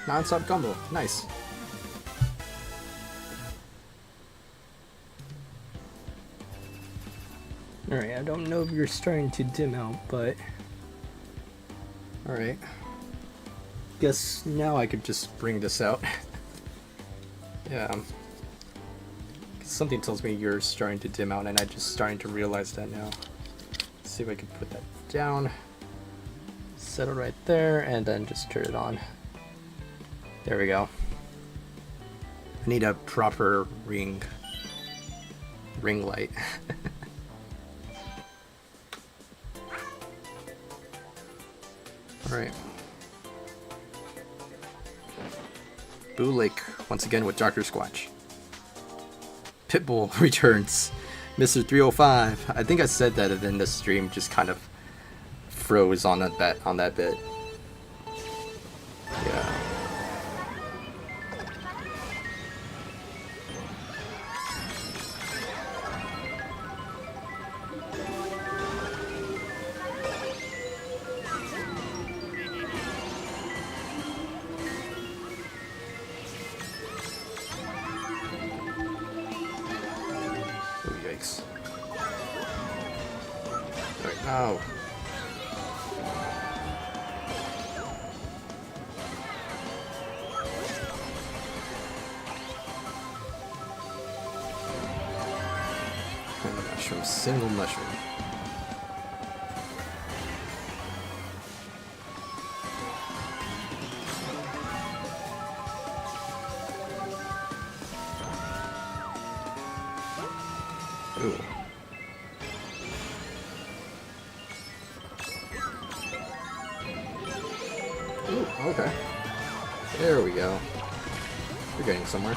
Non-stop combo. Nice. Alright, I don't know if you're starting to dim out, but... Alright. Guess now I could just bring this out. Yeah. Something tells me you're starting to dim out, and I'm just starting to realize that now. Let's see if I can put that down. Set it right there, and then just turn it on. There we go. I need a proper ring light. Alright. Boo Lake, once again with Dr. Squatch. Pitbull returns. Mr. 305. I think I said that, and then the stream just kind of froze on that bit. Yeah. Oh, yikes. Alright, now. Mushroom, single mushroom. Ooh. Ooh, okay. There we go. We're getting somewhere.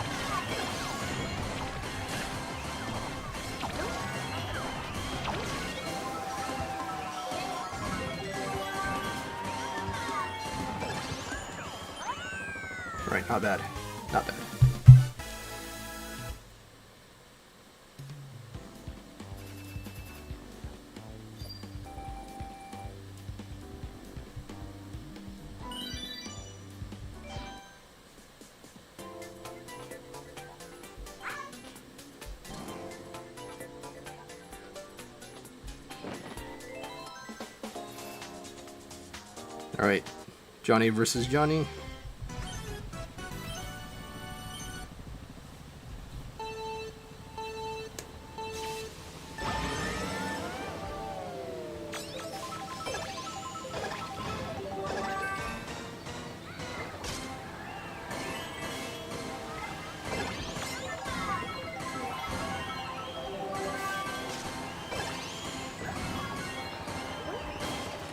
Right, not bad. Not bad. Alright, Johnny versus Johnny.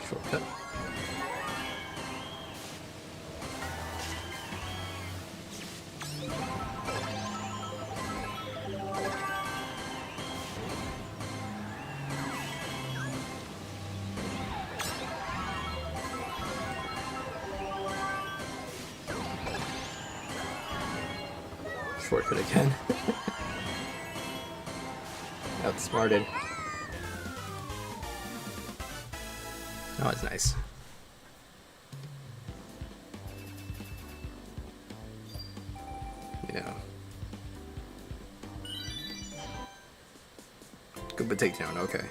Shortcut. Shortcut again. Outsmarted. Oh, it's nice. Yeah. Good but takedown, okay.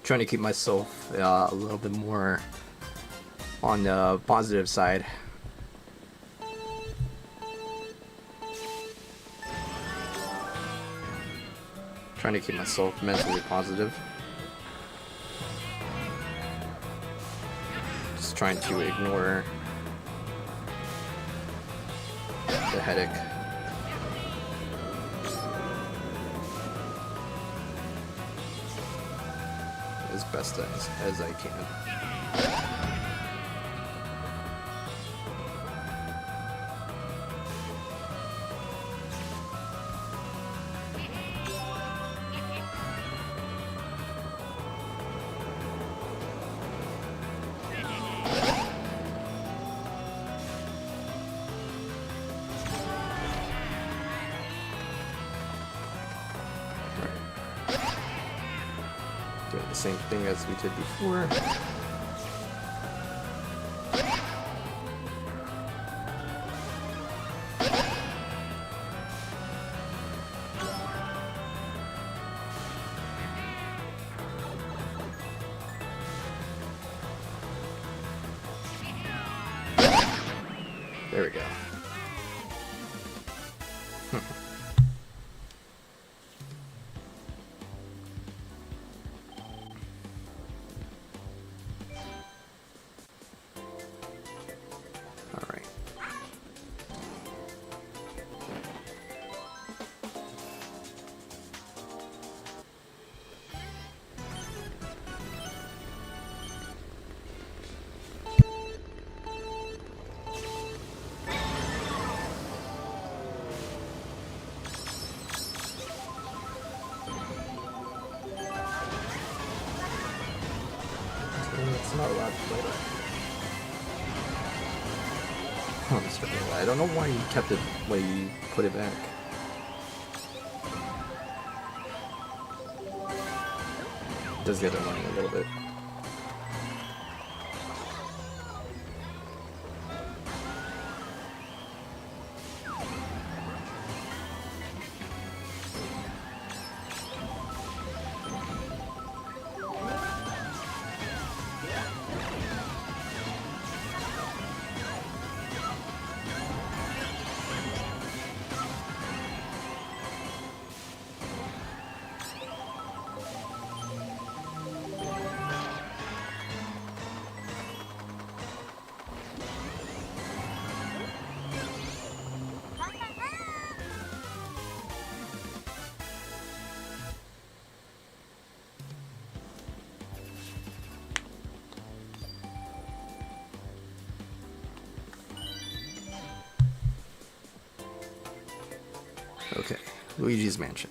Trying to keep myself a little bit more on the positive side. Trying to keep myself mentally positive. Just trying to ignore the headache. As best as I can. Doing the same thing as we did before. There we go. It's not allowed to play that. I'm stripping it. I don't know why you kept it when you put it back. It does get annoying a little bit. Okay, Luigi's Mansion.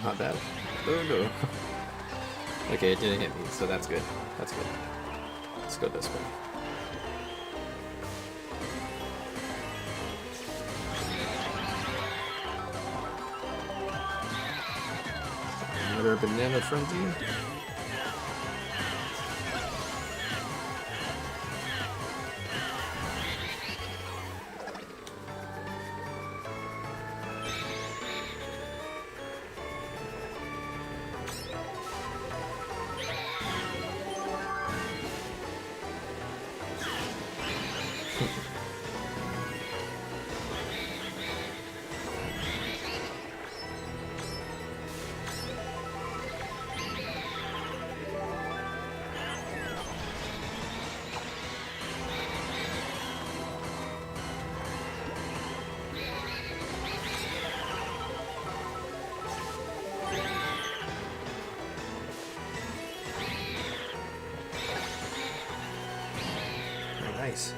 Not bad. Oh no. Okay, it didn't hit me, so that's good. That's good. Let's go this way. Another banana frenzy. Nice.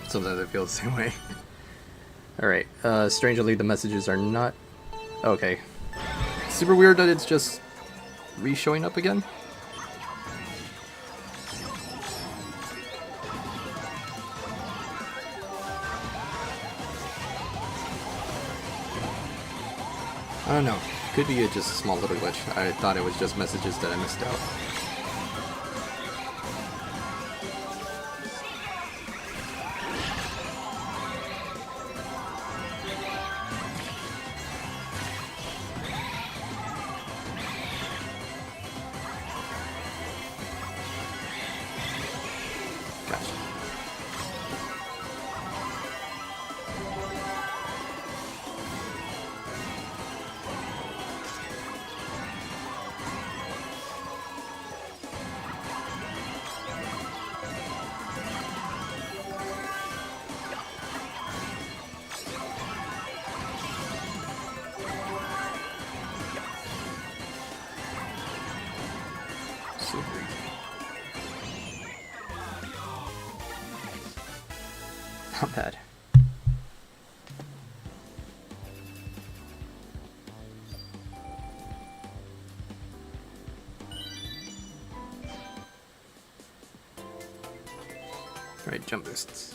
Sometimes I feel the same way. Alright, strangely the messages are not... Okay. Super weird that it's just re-showing up again. I don't know. Could be just a small little glitch. I thought it was just messages that I missed out. Not bad. Alright, jump boosts.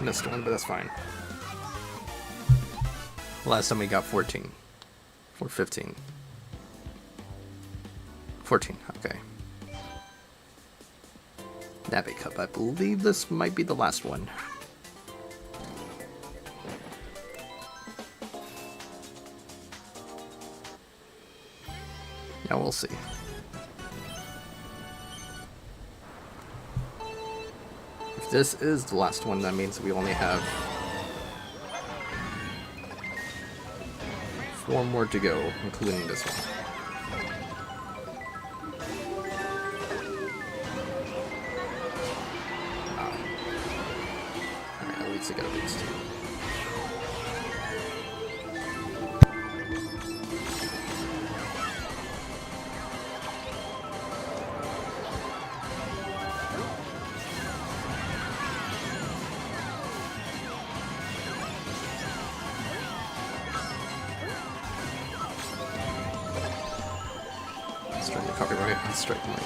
Missed one, but that's fine. Last time we got 14. Or 15. 14, okay. Navy Cup, I believe this might be the last one. Now we'll see. If this is the last one, that means we only have 4 more to go, including this one. Alright, at least I got a boost. Trying to copyright and strike my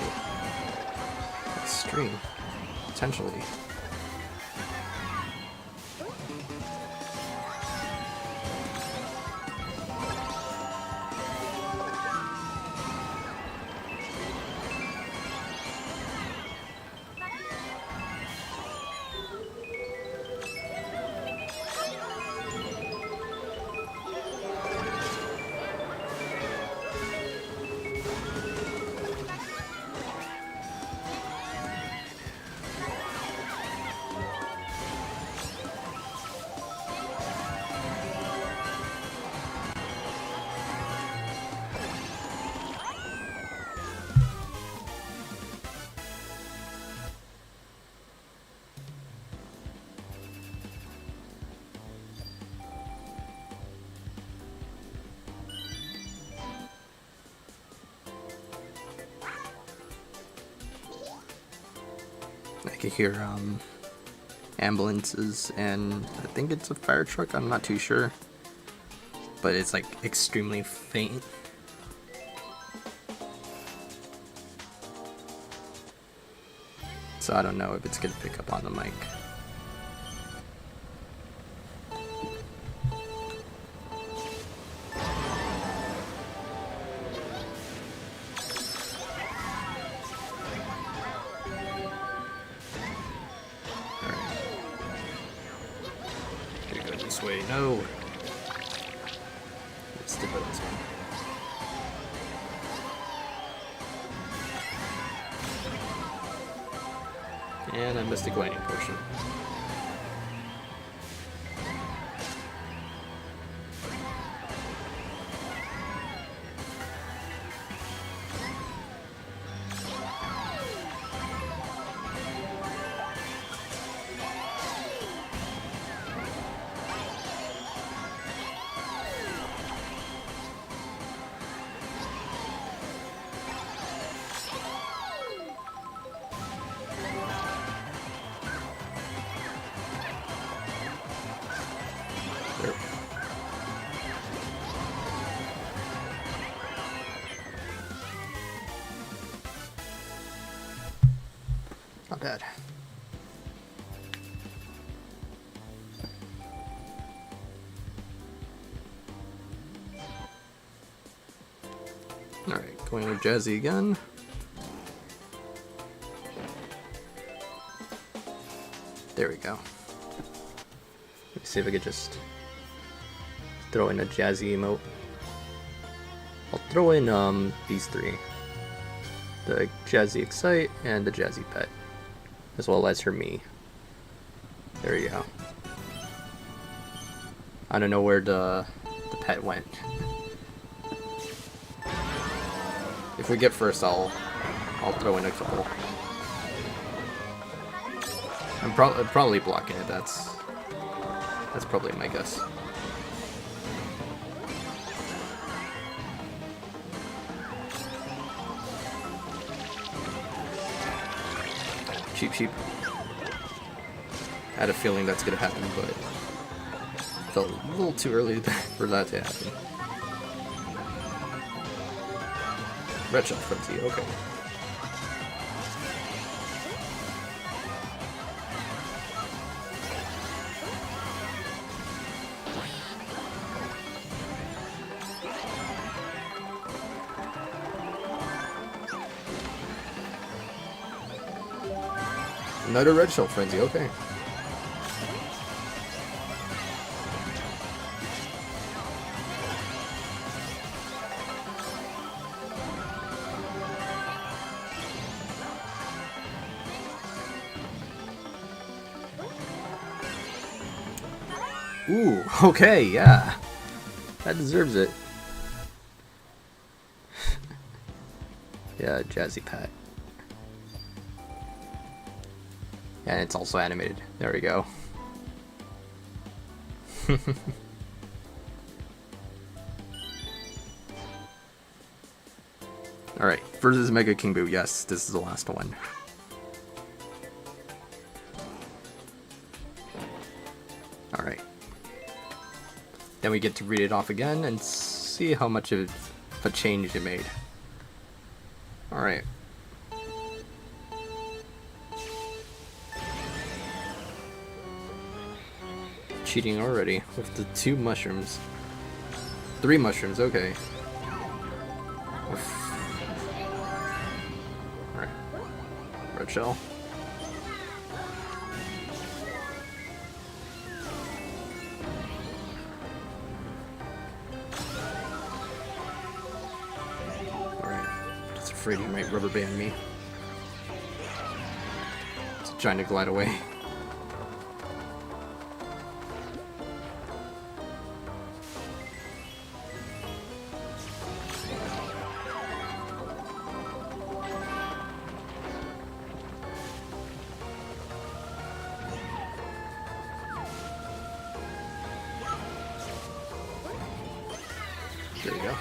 stream, potentially. I can hear ambulances, and I think it's a fire truck, I'm not too sure, but it's like extremely faint. So I don't know if it's gonna pick up on the mic. This way, no. Let's stick with this one. And I missed the gliding portion. There. Not bad. Alright, going with Jazzy again. There we go. Let me see if I could just throw in a Jazzy emote. I'll throw in these three. The Jazzy Excite and the Jazzy Pet. As well as her me. There you go. I don't know where the pet went. If we get first, I'll throw in a couple. I'm probably blocking it. That's probably my guess. Cheap sheep. I had a feeling that's gonna happen, but it felt a little too early for that to happen. Red shell frenzy, okay. Another red shell frenzy, okay. Ooh, okay, yeah. That deserves it. Yeah, Jazzy Pat. And it's also animated. There we go. Alright, versus Mega King Boo. Yes, this is the last one. Alright. Then we get to read it off again and see how much of a change it made. Alright. Cheating already with the 2 mushrooms. 3 mushrooms, okay. Alright. Red shell. Alright. Just afraid he might rubber band me. Just trying to glide away. There you go.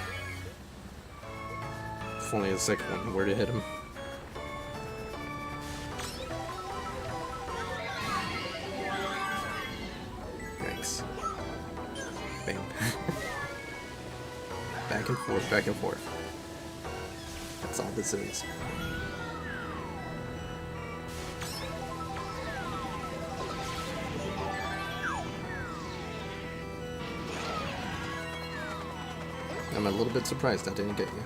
If only the second one were to hit him. Thanks. Bang. Back and forth, back and forth. That's all this is. I'm a little bit surprised I didn't get you.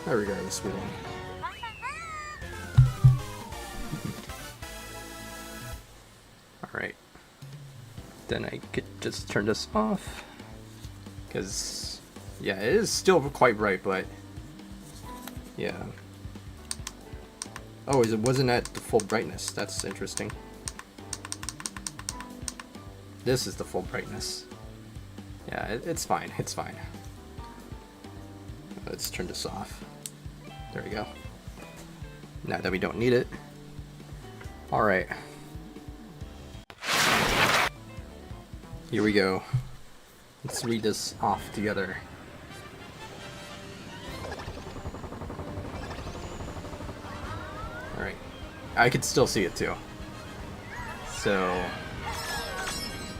Regardless, sweet one. Alright. Then I could just turn this off. Because, yeah, it is still quite bright, but yeah. Oh, it wasn't at the full brightness. That's interesting. This is the full brightness. Yeah, it's fine. It's fine. Let's turn this off. There we go. Now that we don't need it. Alright. Here we go. Let's read this off together. Alright. I could still see it too. So,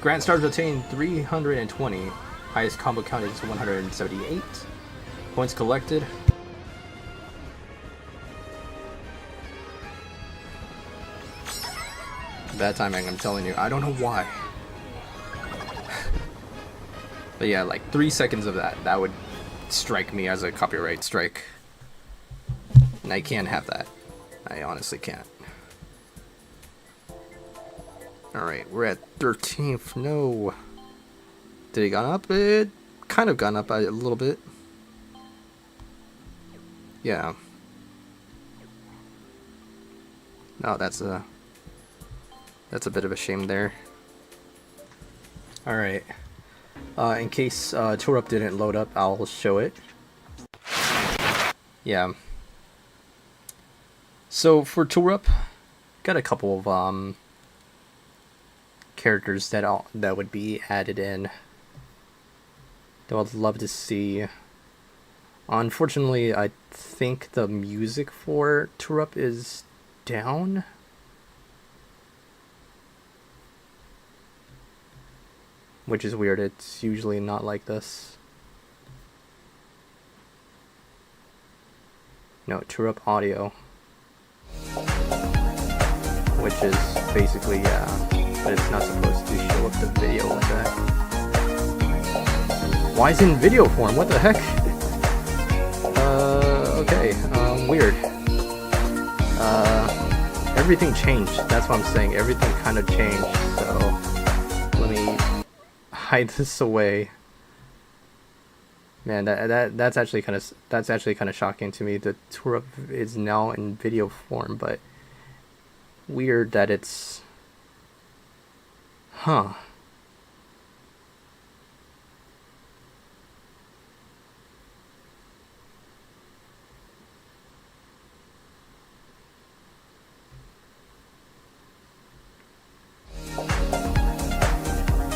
Grand Stars obtained 320. Highest combo count is 178. Points collected. Bad timing, I'm telling you. I don't know why. But yeah, like 3 seconds of that would strike me as a copyright strike. And I can't have that. I honestly can't. Alright, we're at 13th. No. Did it gone up? It kind of gone up a little bit. Yeah. No, that's a bit of a shame there. Alright. In case Tour Up didn't load up, I'll show it. Yeah. So for Tour Up, got a couple of characters that would be added in that I'd love to see. Unfortunately, I think the music for Tour Up is down. Which is weird, it's usually not like this. No, Tour Up audio. Which is basically, yeah, but it's not supposed to show up the video like that. Why is it in video form? What the heck? Okay, weird. Everything changed, that's what I'm saying. Everything kind of changed, so let me hide this away. Man, that's actually kind of shocking to me. The Tour Up is now in video form, but weird that it's, huh.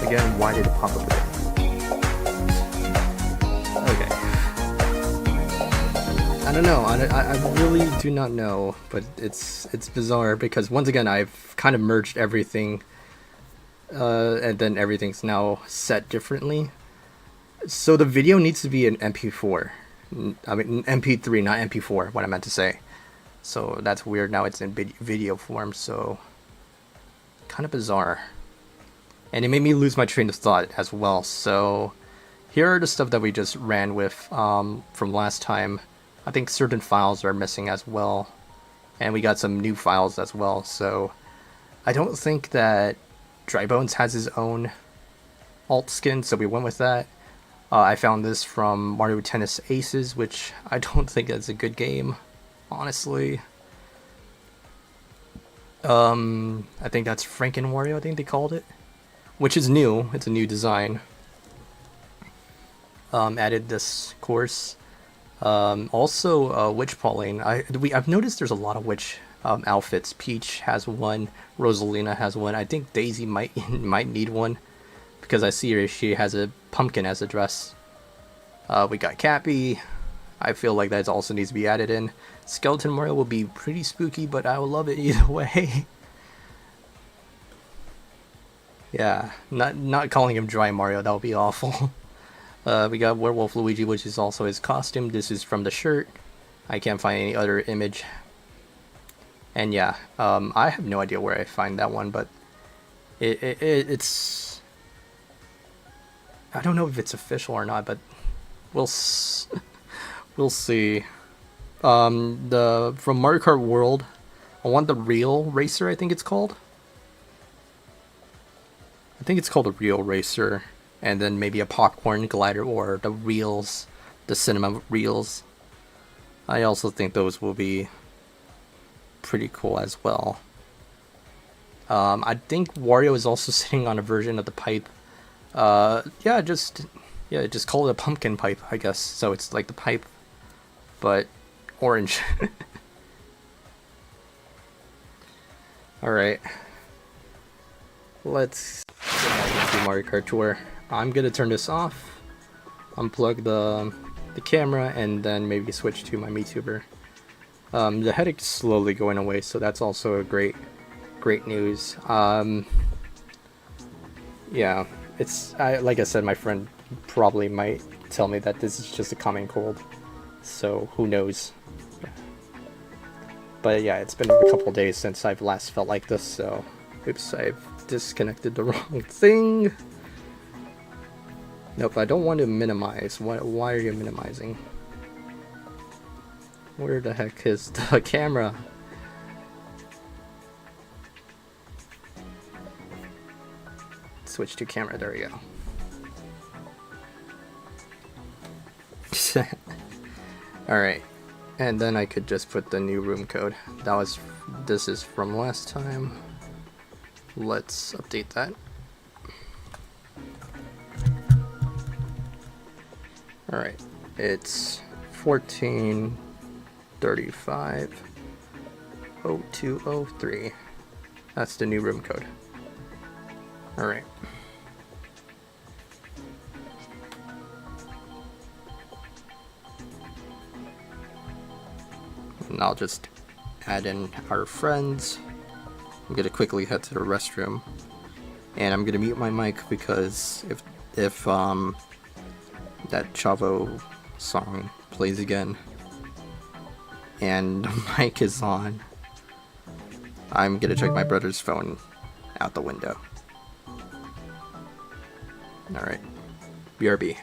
Again, why did it pop up again? Okay. I don't know. I really do not know, but it's bizarre because once again I've kind of merged everything, and then everything's now set differently. So the video needs to be an MP4. I mean MP3, not MP4. What I meant to say. So that's weird. Now it's in video form. So kind of bizarre. And it made me lose my train of thought as well. So here are the stuff that we just ran with from last time. I think certain files are missing as well. And we got some new files as well. So I don't think that Drybones has his own alt skin, so we went with that. I found this from Mario Tennis Aces, which I don't think that's a good game, honestly. I think that's Franken Wario, I think they called it. Which is new, it's a new design. Added this course. Also, Witch Pauline. I've noticed there's a lot of witch outfits. Peach has one, Rosalina has one. I think Daisy might need one because I see her. She has a pumpkin as a dress. We got Cappy. I feel like that also needs to be added in. Skeleton Mario will be pretty spooky, but I will love it either way. Yeah, not calling him Dry Mario, that would be awful. We got Werewolf Luigi, which is also his costume. This is from the shirt. I can't find any other image. And yeah, I have no idea where I find that one, but it's... I don't know if it's official or not, but we'll see. From Mario Kart World, I want the Real Racer, I think it's called. I think it's called a Real Racer, and then maybe a Popcorn Glider or the Reels, the Cinema Reels. I also think those will be pretty cool as well. I think Wario is also sitting on a version of the pipe. Yeah, just call it a pumpkin pipe, I guess. So it's like the pipe, but orange. Alright. Let's get back into Mario Kart Tour. I'm gonna turn this off, unplug the camera, and then maybe switch to my MeTuber. The headache's slowly going away, so that's also a great news. Yeah, like I said, my friend probably might tell me that this is just a common cold, so who knows. But yeah, it's been a couple days since I've last felt like this, so oops, I've disconnected the wrong thing. Nope, I don't want to minimize. Why are you minimizing? Where the heck is the camera? Switch to camera, there we go. Alright, and then I could just put the new room code. This is from last time. Let's update that. Alright, it's 1435-0203. That's the new room code. Alright. And I'll just add in our friends. I'm gonna quickly head to the restroom. And I'm gonna mute my mic because if that Chavo song plays again and the mic is on, I'm gonna check my brother's phone out the window. Alright. BRB.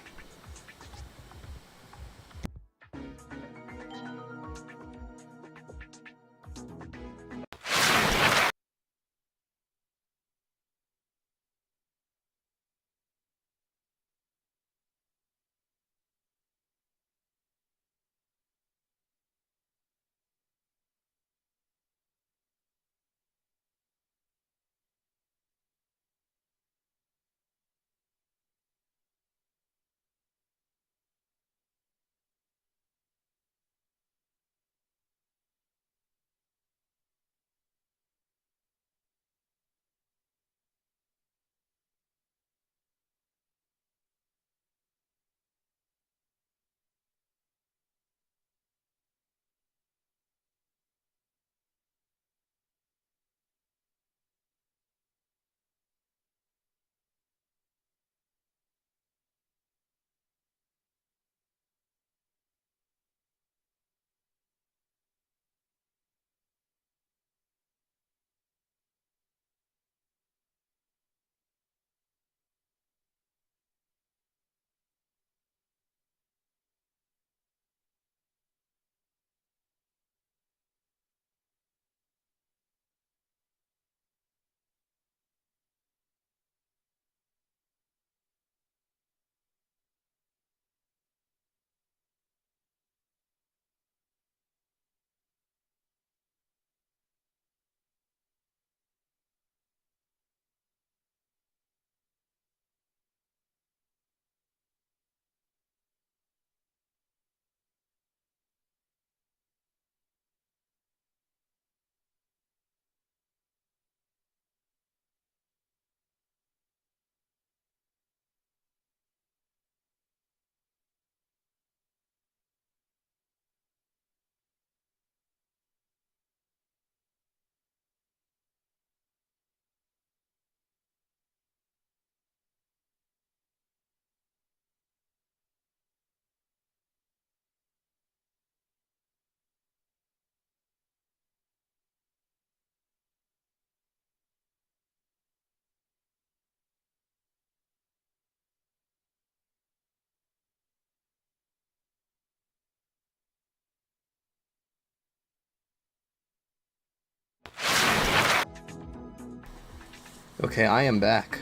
Okay, I am back.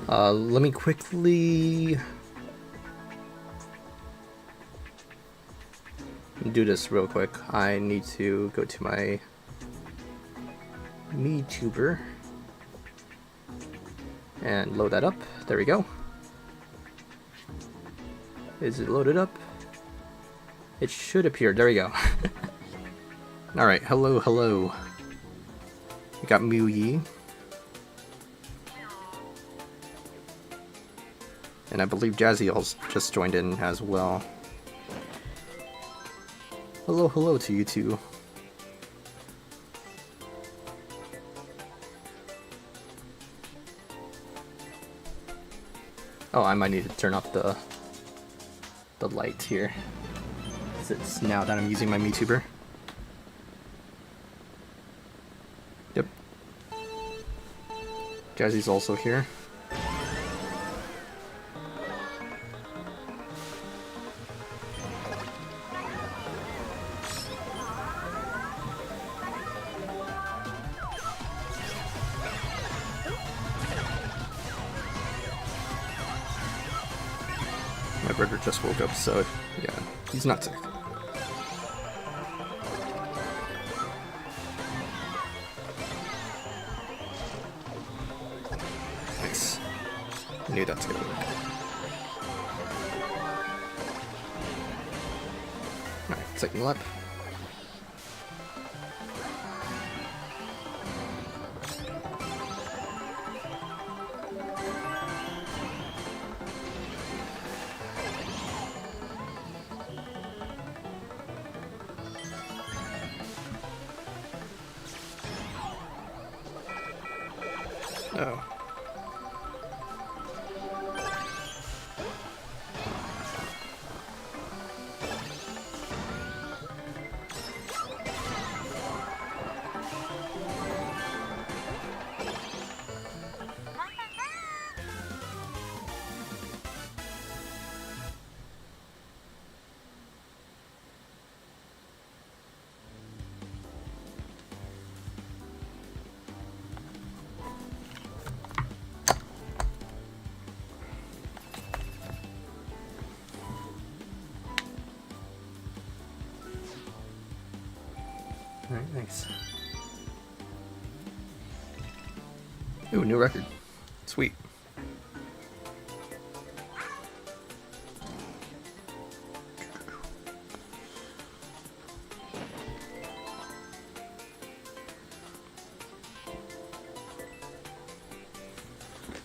Let me quickly do this real quick. I need to go to my MeTuber and load that up. There we go. Is it loaded up? It should appear. There we go. Alright, hello, hello. We got Mu Yi. And I believe Jazzy also just joined in as well. Hello, hello to you two. Oh, I might need to turn off the light here. It's now that I'm using my MeTuber. Yep. Jazzy's also here. My brother just woke up, so yeah, he's not sick. Nice. I knew that's gonna work. Alright, second lap. Oh. Alright, nice. Ooh, new record. Sweet.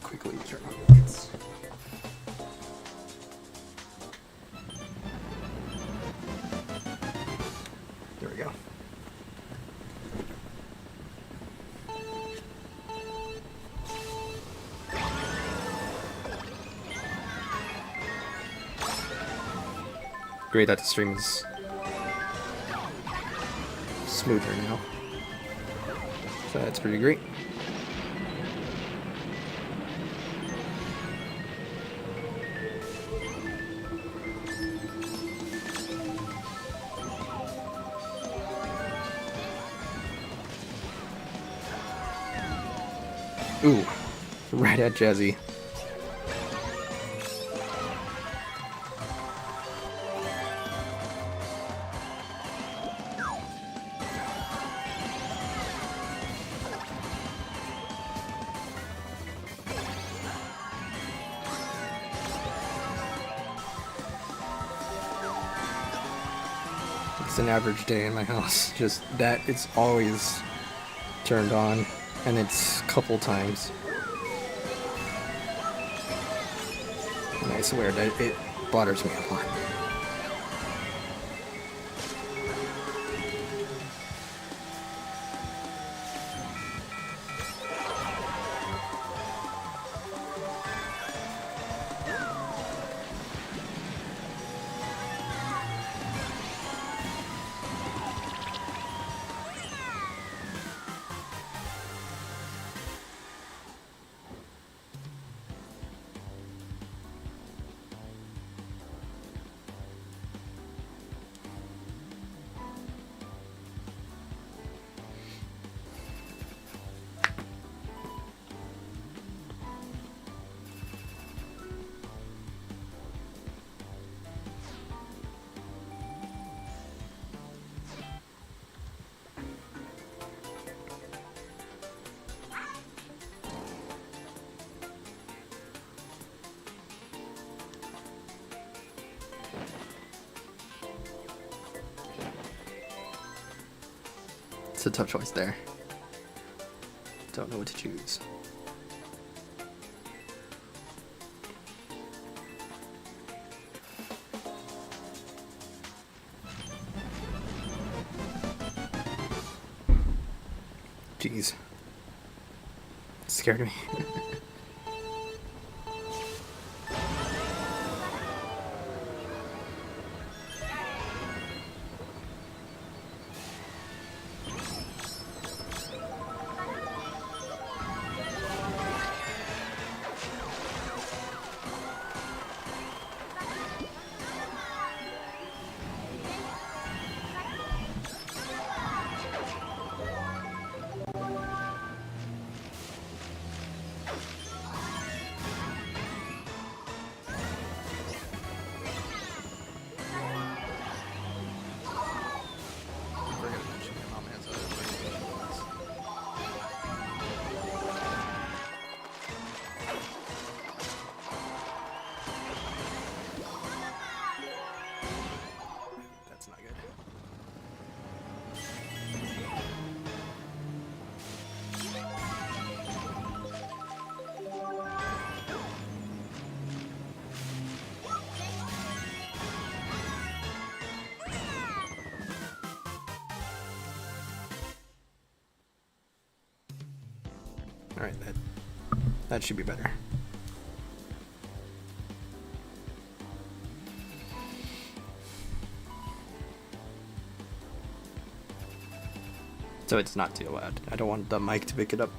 Quickly turn on the lights. There we go. Great that the stream is smoother now. So that's pretty great. Ooh, right at Jazzy. It's an average day in my house. Just that it's always turned on, and it's a couple times. And I swear that it bothers me a lot. It's a tough choice there. Don't know what to choose. Jeez. It scared me. Alright, that should be better. So it's not too loud. I don't want the mic to pick it up.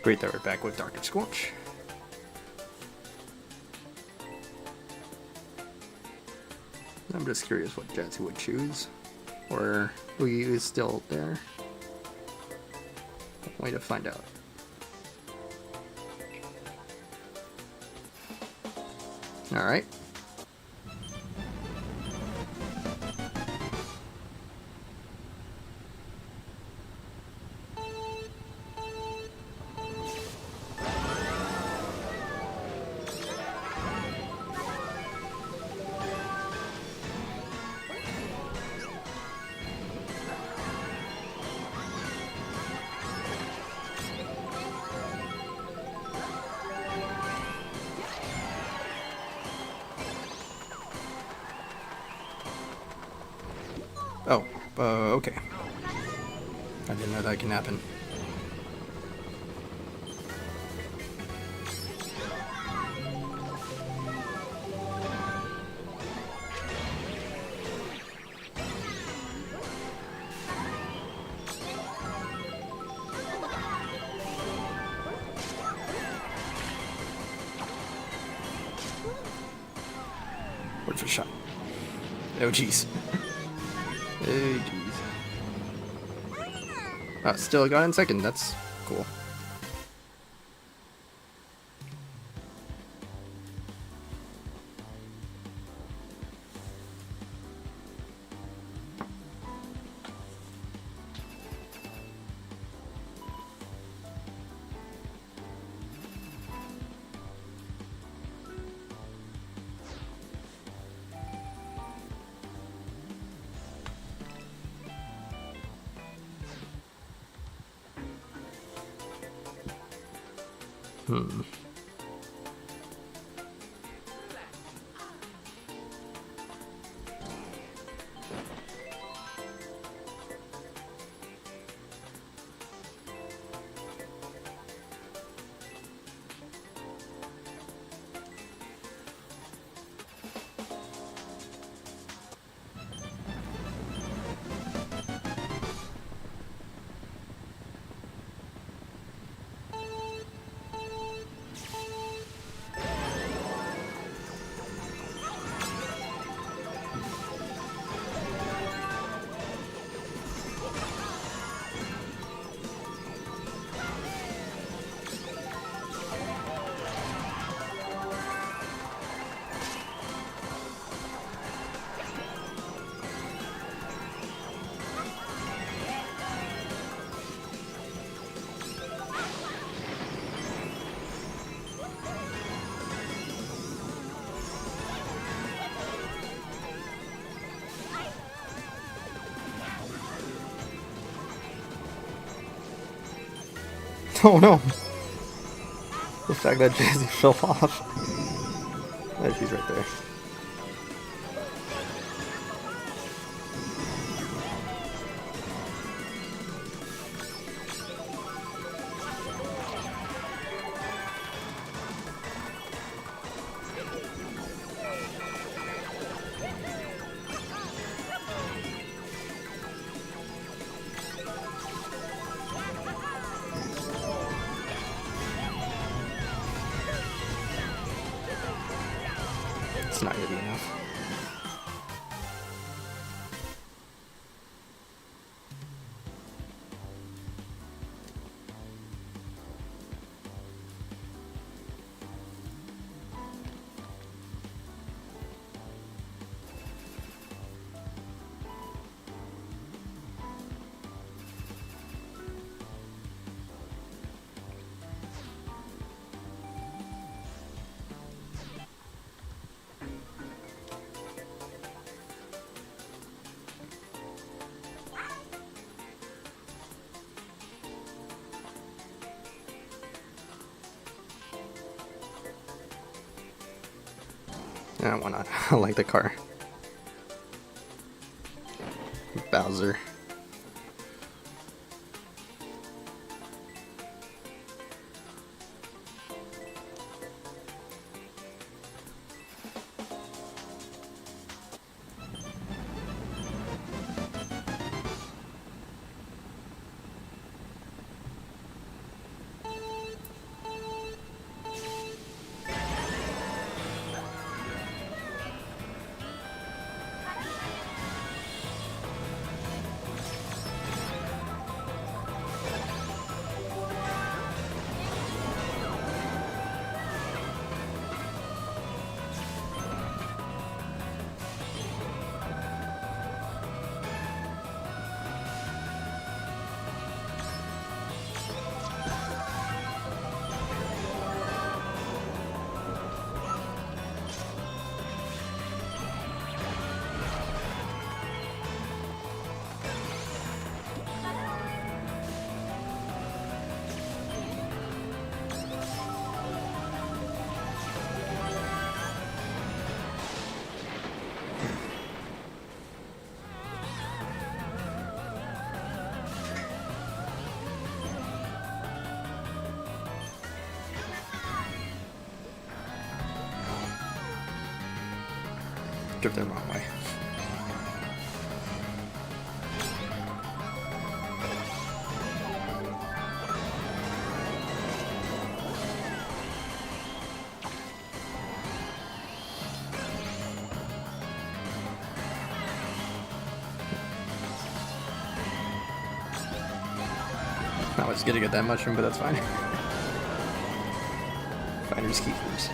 Great that we're back with Dr. Scorch. I'm just curious what Jazzy would choose. Or who is still there. Way to find out. Alright. Oh, okay. I didn't know that can happen. What's a shot? Oh, jeez. Oh, jeez. Oh, still got in second. That's cool. Hmm. Oh no! The fact that Jazzy fell off. Oh, she's right there. It's not gonna be enough. Yeah, why not? I like the car. Bowser. Drifted the wrong way. Not was gonna get that mushroom, but that's fine. Finders keepers.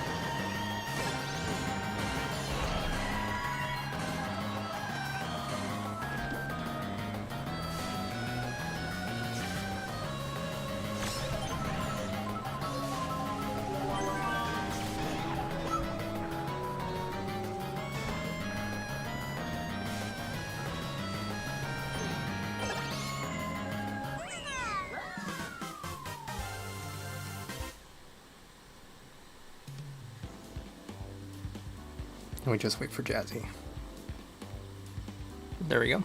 And we just wait for Jazzy. There we go.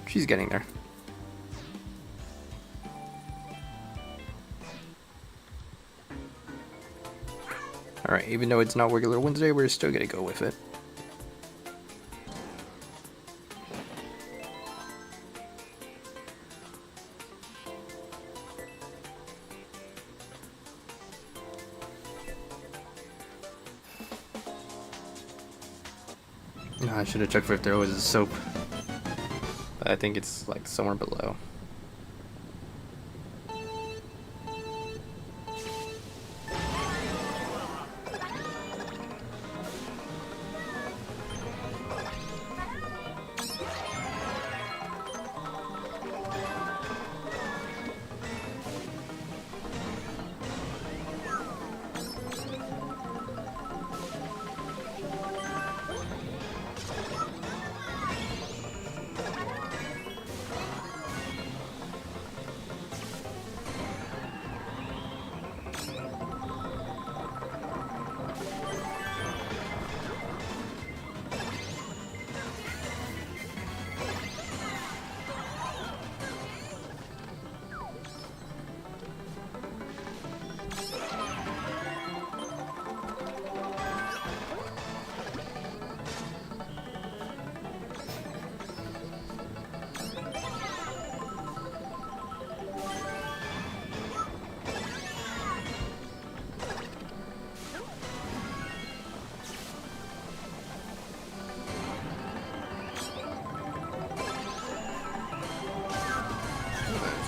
She's getting there. Alright, even though it's not regular Wednesday, we're still gonna go with it. No, I should have checked for if there was a soap. But I think it's like somewhere below.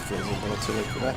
Feels a little too late for that.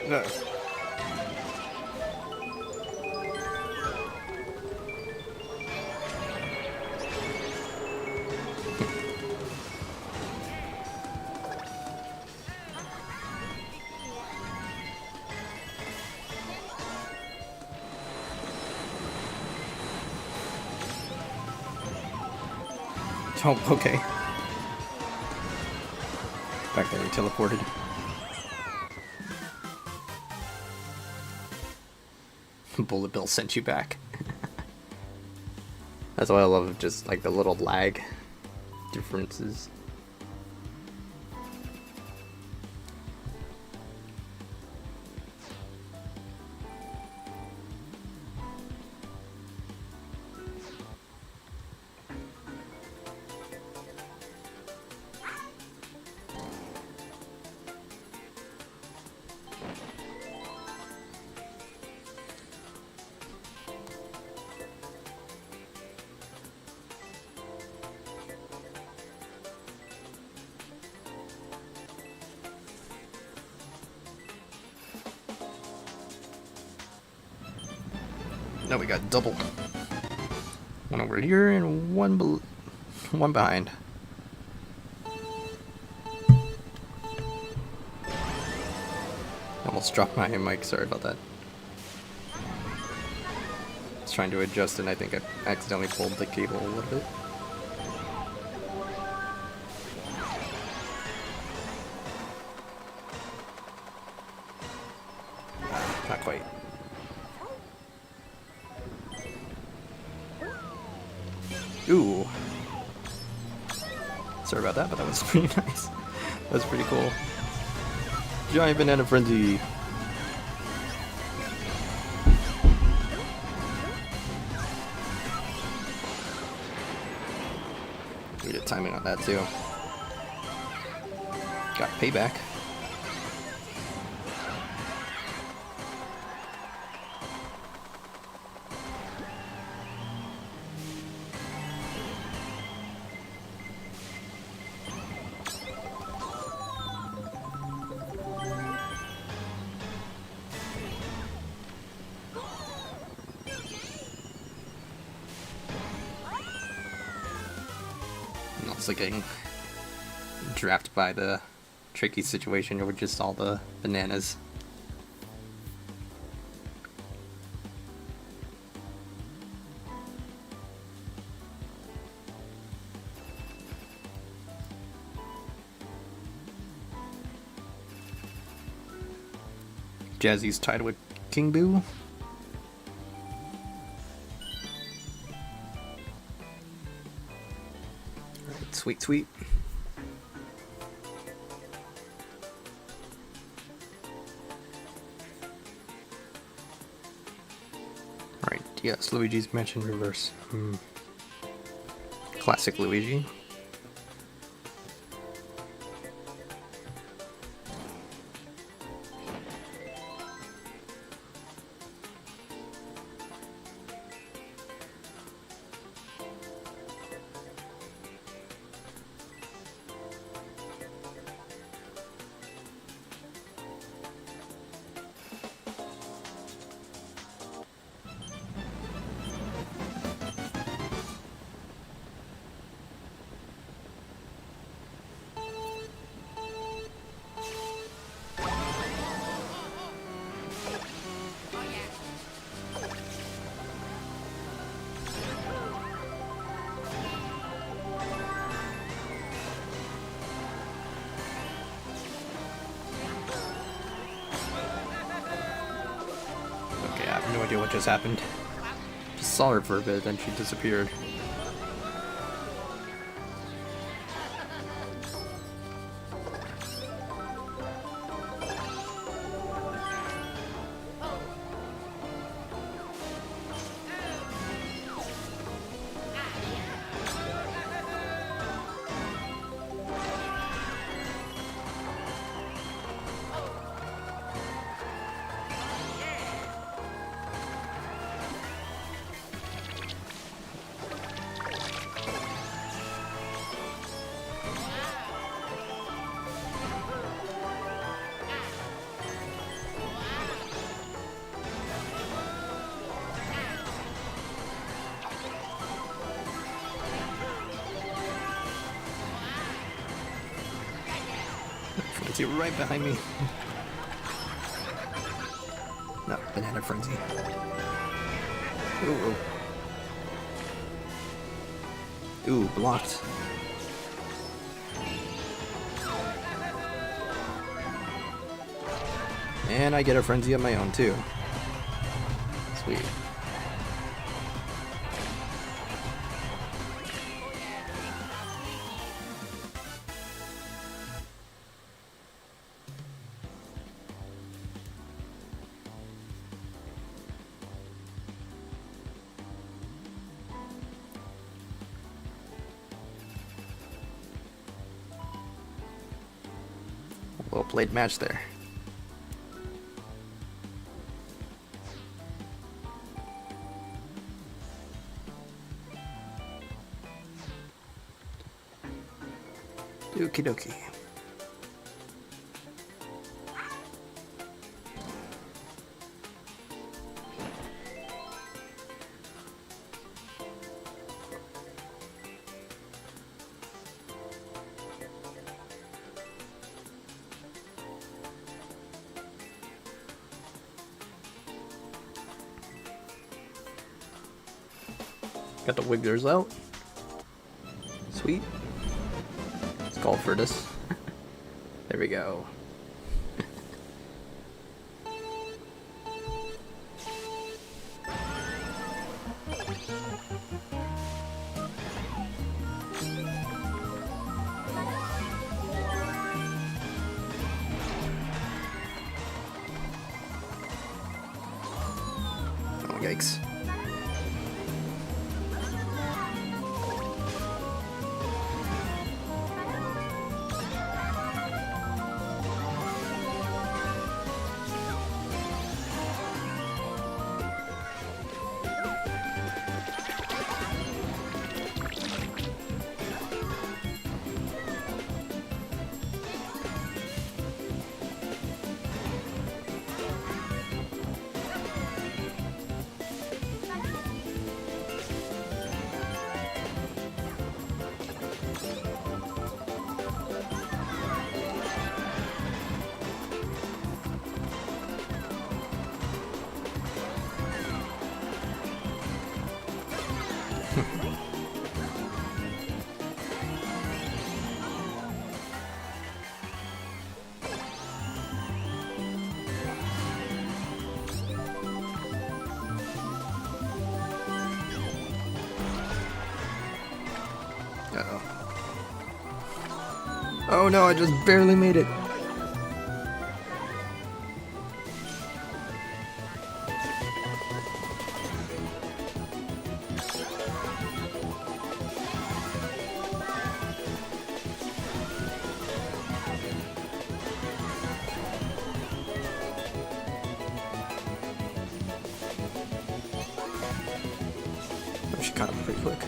No. Oh, okay. Back there, he teleported. Bullet Bill sent you back. That's why I love just like the little lag differences. Now we got double. One over here and one behind. Almost dropped my mic, sorry about that. I was trying to adjust and I think I accidentally pulled the cable a little bit. Not quite. Ooh. Sorry about that, but that was pretty nice. That was pretty cool. Giant banana frenzy. We did timing on that too. Got payback. Also getting trapped by the tricky situation with just all the bananas. Jazzy's tied with King Boo. Sweet, sweet. Alright, yes, Luigi's Mansion Reverse. Classic Luigi. No idea what just happened. Just saw her for a bit, then she disappeared. Frenzy right behind me. No, banana frenzy. Ooh. Ooh, blocked. And I get a frenzy of my own too. Sweet. Well played match there. Okie dokie. Got the wigglers out. Sweet. Let's call for this. There we go. Oh, yikes. Uh-oh. Oh no, I just barely made it. Oh, she caught him pretty quick.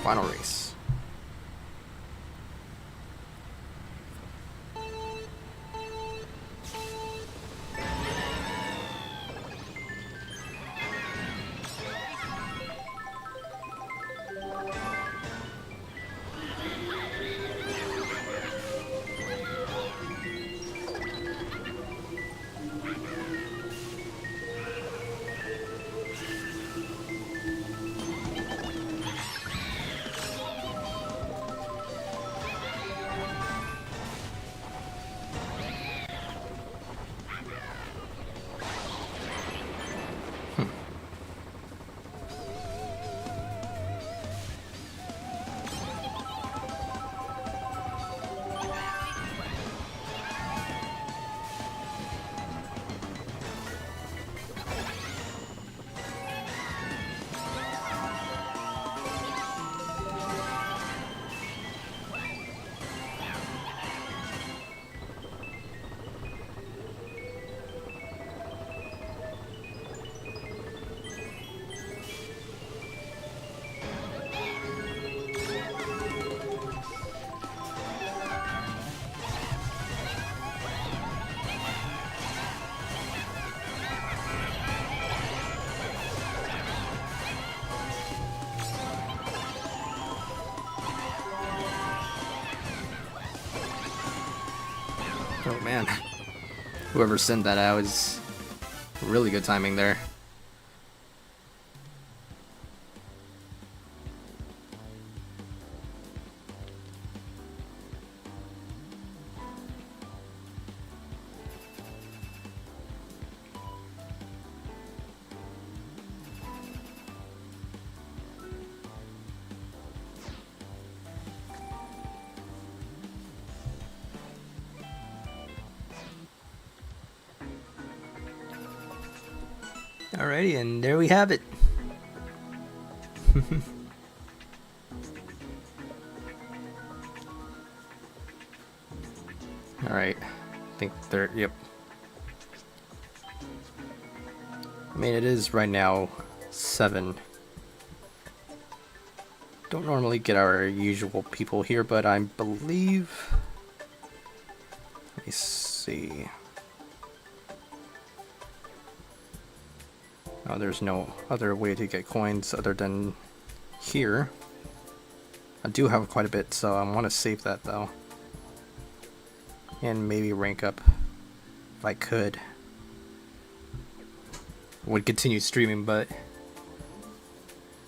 Final race. Oh man. Whoever sent that out is really good timing there. Alrighty, and there we have it. Alright, I think they're, yep. I mean, it is right now 7. Don't normally get our usual people here, but I believe, let me see. Oh, there's no other way to get coins other than here. I do have quite a bit, so I want to save that though. And maybe rank up if I could. Would continue streaming, but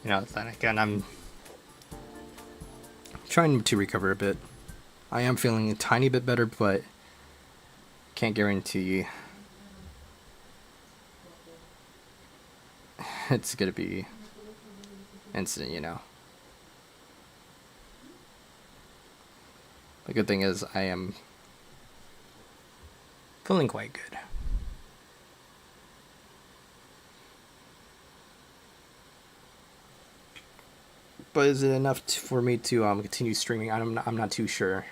you know, then again, I'm trying to recover a bit. I am feeling a tiny bit better, but can't guarantee it's gonna be instant, you know. The good thing is I am feeling quite good. But is it enough for me to continue streaming? I'm not too sure.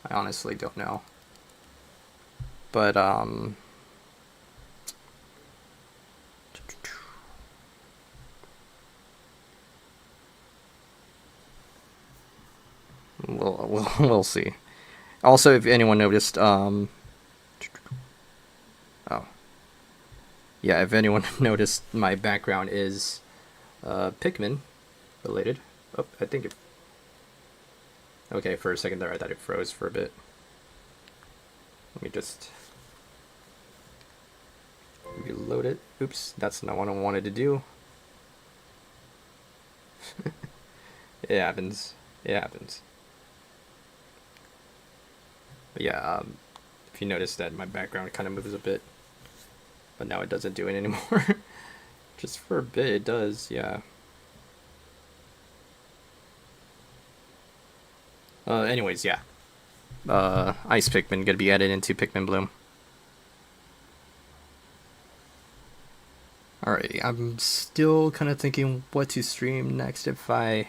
I honestly don't know. But we'll see. Also, if anyone noticed, oh yeah, if anyone noticed, my background is Pikmin related. Oh, I think it. Okay, for a second there, I thought it froze for a bit. Let me just reload it. Oops, that's not what I wanted to do. It happens. It happens. But yeah, if you notice that my background kind of moves a bit, but now it doesn't do it anymore. Just for a bit it does, yeah. Anyways, yeah. Ice Pikmin gonna be added into Pikmin Bloom. Alright, I'm still kind of thinking what to stream next if I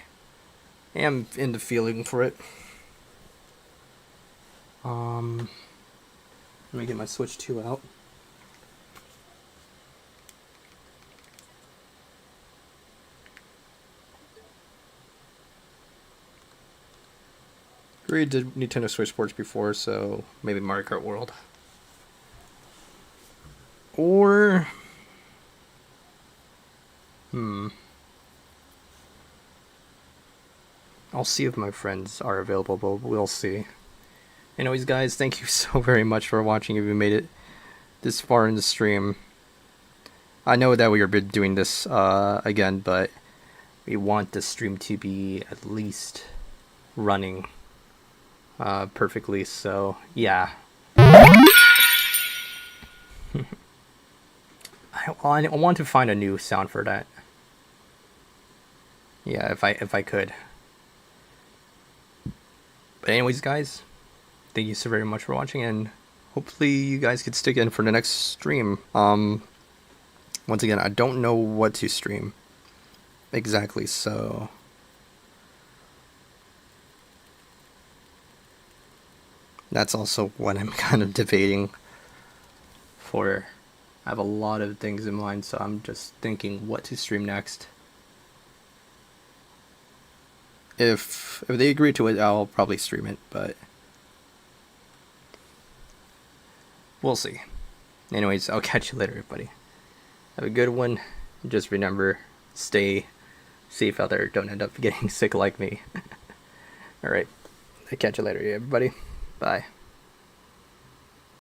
am in the feeling for it. Let me get my Switch 2 out. We did Nintendo Switch Sports before, so maybe Mario Kart World. Or I'll see if my friends are available, but we'll see. Anyways, guys, thank you so very much for watching if you made it this far in the stream. I know that we are doing this again, but we want the stream to be at least running perfectly, so yeah. I want to find a new sound for that. Yeah, if I could. But anyways, guys, thank you so very much for watching, and hopefully you guys could stick in for the next stream. Once again, I don't know what to stream exactly, so that's also what I'm kind of debating for. I have a lot of things in mind, so I'm just thinking what to stream next. If they agree to it, I'll probably stream it, but we'll see. Anyways, I'll catch you later, everybody. Have a good one. Just remember, stay safe out there. Don't end up getting sick like me. Alright, I'll catch you later, everybody. Bye.